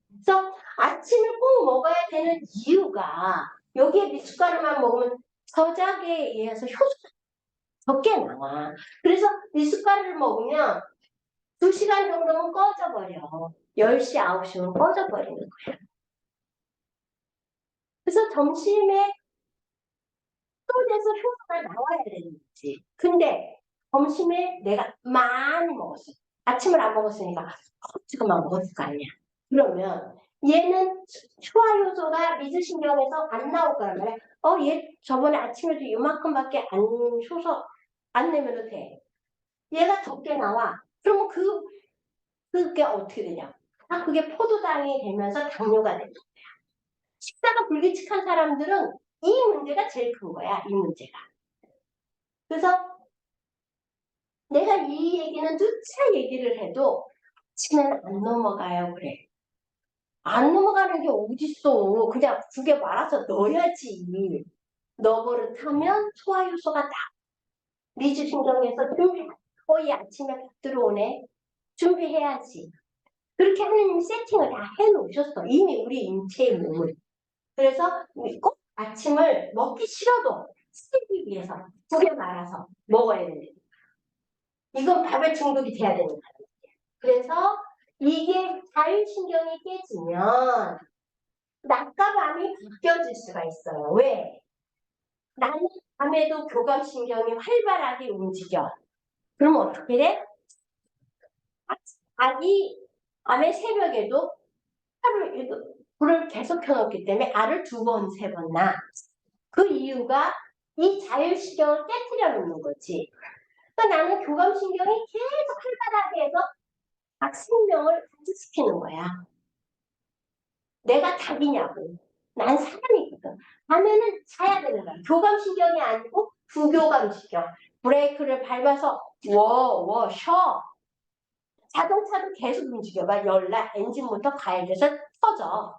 그래서 아침을 꼭 먹어야 되는 이유가 여기에 미숫가루만 먹으면 저작에 의해서 효소가 적게 나와. 그래서 미숫가루를 먹으면 2시간 정도면 꺼져버려. 10시, 9시면 꺼져버리는 거야. 그래서 점심에 또 돼서 효과가 나와야 되는 거지. 근데 점심에 내가 많이 먹었어. 아침을 안 먹었으니까 지금만 먹었을 거 아니야. 그러면 얘는 소화 효소가 미드신경에서 안 나올 거란 말이야. 얘 저번에 아침에도 이만큼밖에 안 효소 안 내면 돼. 얘가 적게 나와. 그러면 그게 어떻게 되냐? 그게 포도당이 되면서 당뇨가 되는 거야. 식사가 불규칙한 사람들은 이 문제가 제일 큰 거야. 이 문제가. 그래서 내가 이 얘기는 누차 얘기를 해도 아침에는 안 넘어가요. 그래. 안 넘어가는 게 어딨어. 그냥 국에 말아서 넣어야지. 넣어버릇하면 소화효소가 다 미주신경에서 준비. 거의 아침에 밥 들어오네. 준비해야지. 그렇게 하느님 세팅을 다 해놓으셨어. 이미 우리 인체의 몸을. 그래서 꼭 아침을 먹기 싫어도 쓰기 위해서 국에 말아서 먹어야 되는 이건 밥에 중독이 돼야 되는 거야. 그래서 이게 자율신경이 깨지면 낮과 밤이 바뀌어질 수가 있어요. 왜? 나는 밤에도 교감신경이 활발하게 움직여. 그럼 어떻게 돼? 아기 밤에 새벽에도 불을 계속 켜놓기 때문에 알을 2번, 3번 낳아. 그 이유가 이 자율신경을 깨트려 놓는 거지. 그러니까 나는 교감신경이 계속 활발하게 해서 각 생명을 단축시키는 거야. 내가 닭이냐고. 난 사람이거든. 밤에는 자야 되는 거야. 교감신경이 아니고 부교감신경. 브레이크를 밟아서 쉬어. 자동차도 계속 움직여봐. 열나 엔진부터 가야 돼서 터져.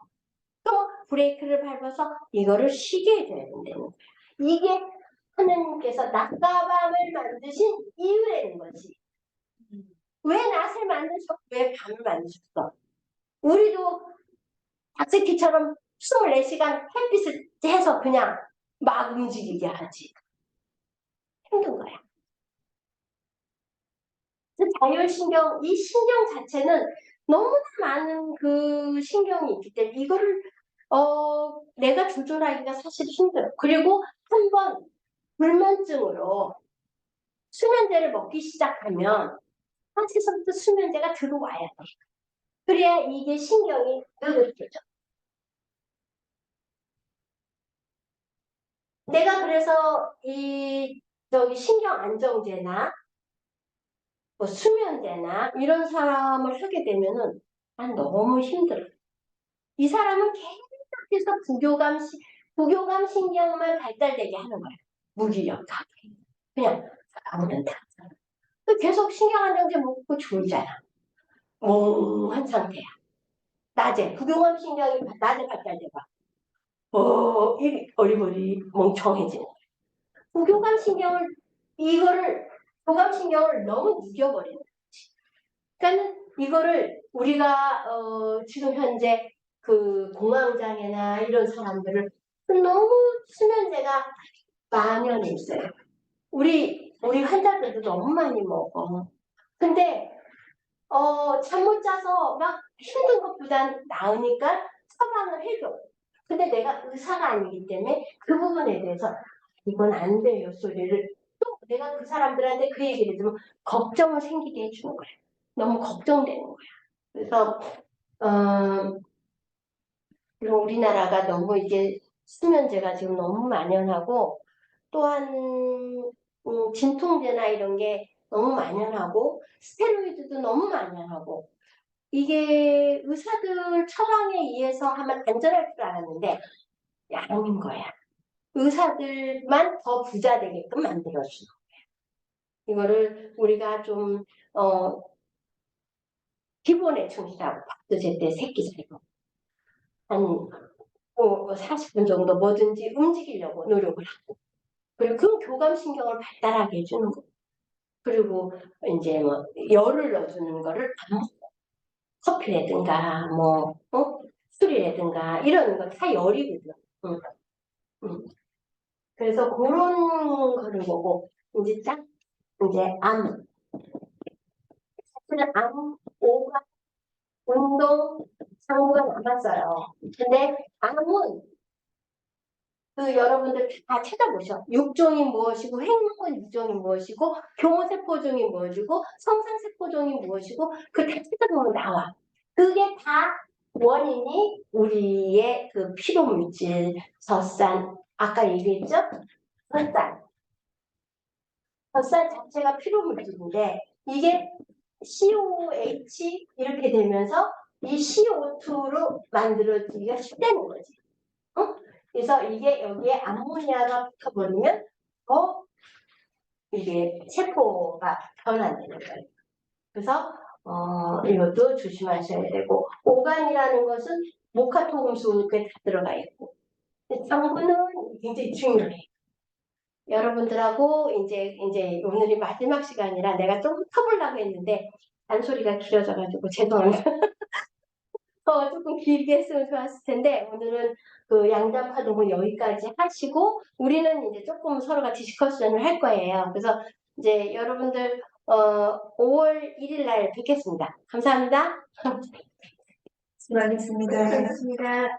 또 브레이크를 밟아서 이거를 쉬게 해줘야 된다는 거야. 이게 하느님께서 낮과 밤을 만드신 이유라는 거지. 왜 낮을 만드셨고 왜 밤을 만드셨어? 우리도 박스키처럼 24시간 햇빛을 해서 그냥 막 움직이게 하지. 힘든 거야. 그 자율신경, 이 신경 자체는 너무나 많은 그 신경이 있기 때문에 이거를 내가 조절하기가 사실 힘들어. 그리고 한번 불면증으로 수면제를 먹기 시작하면 사실서부터 수면제가 들어와야 돼. 그래야 이게 신경이 느려져. 내가 그래서 신경 안정제나 뭐 수면제나 이런 사람을 하게 되면은 난 너무 힘들어. 이 사람은 계속해서 부교감 신경만 발달되게 하는 거야. 무기력하게. 그냥 아무런 다. 계속 신경 안정제 먹고 졸잖아. 멍한 상태야. 낮에 부교감 신경이 낮에 발달돼봐. 어리버리 멍청해지는 거야. 부교감 신경을 교감 신경을 너무 누겨버리는 거지. 그러니까 이거를 우리가 지금 현재 그 공황장애나 이런 사람들을 너무 수면제가 만연해 있어요. 우리 환자들도 너무 많이 먹어. 근데 잠 못 자서 막 힘든 것보단 나으니까 처방을 해줘. 근데 내가 의사가 아니기 때문에 그 부분에 대해서 이건 안 돼요 소리를 또 내가 그 사람들한테 그 얘기를 들으면 걱정을 생기게 해주는 거야. 너무 걱정되는 거야. 그래서 그리고 우리나라가 너무 이게 수면제가 지금 너무 만연하고 또한 진통제나 이런 게 너무 만연하고 스테로이드도 너무 만연하고 이게 의사들 처방에 의해서 하면 안전할 줄 알았는데 아닌 거야. 의사들만 더 부자 되게끔 만들어주는 거야. 이거를 우리가 좀 기본에 충실하고 밥도 제때 새끼 자고 한 40분 정도 뭐든지 움직이려고 노력을 하고 그리고 그 교감신경을 발달하게 해주는 거 그리고 이제 뭐 열을 넣어주는 거를 안 먹고 커피라든가 술이라든가 이런 거 다 열이거든. 응. 응. 그래서 그런 거를 보고 이제 딱 이제 암 그냥 오가, 운동, 상부가 남았어요. 근데 암은 여러분들 다 찾아보셔. 육종이 무엇이고, 행문 육종이 무엇이고, 교모세포종이 무엇이고, 성상세포종이 무엇이고, 그 다 찾아보면 나와. 그게 다 원인이 우리의 그 피로물질, 젖산, 아까 얘기했죠? 젖산. 젖산 자체가 피로물질인데, 이게 COH 이렇게 되면서 이 CO2로 만들어지기가 쉽다는 거지. 그래서 이게 여기에 암모니아가 붙어버리면 더 이게 세포가 변환되는 거예요. 그래서 이것도 조심하셔야 되고, 오간이라는 것은 모카토금속에 다 들어가 있고, 당분은 굉장히 중요해요. 여러분들하고 이제 오늘이 마지막 시간이라 내가 좀 훑어보려고 했는데 잔소리가 길어져가지고 죄송합니다. 조금 길게 했으면 좋았을 텐데 오늘은 그 양자파동을 여기까지 하시고 우리는 이제 조금 서로가 디스커션을 할 거예요. 그래서 이제 여러분들 5월 1일 날 뵙겠습니다. 감사합니다. 수고하셨습니다. 고맙습니다.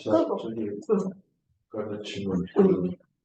저기, 그 질문.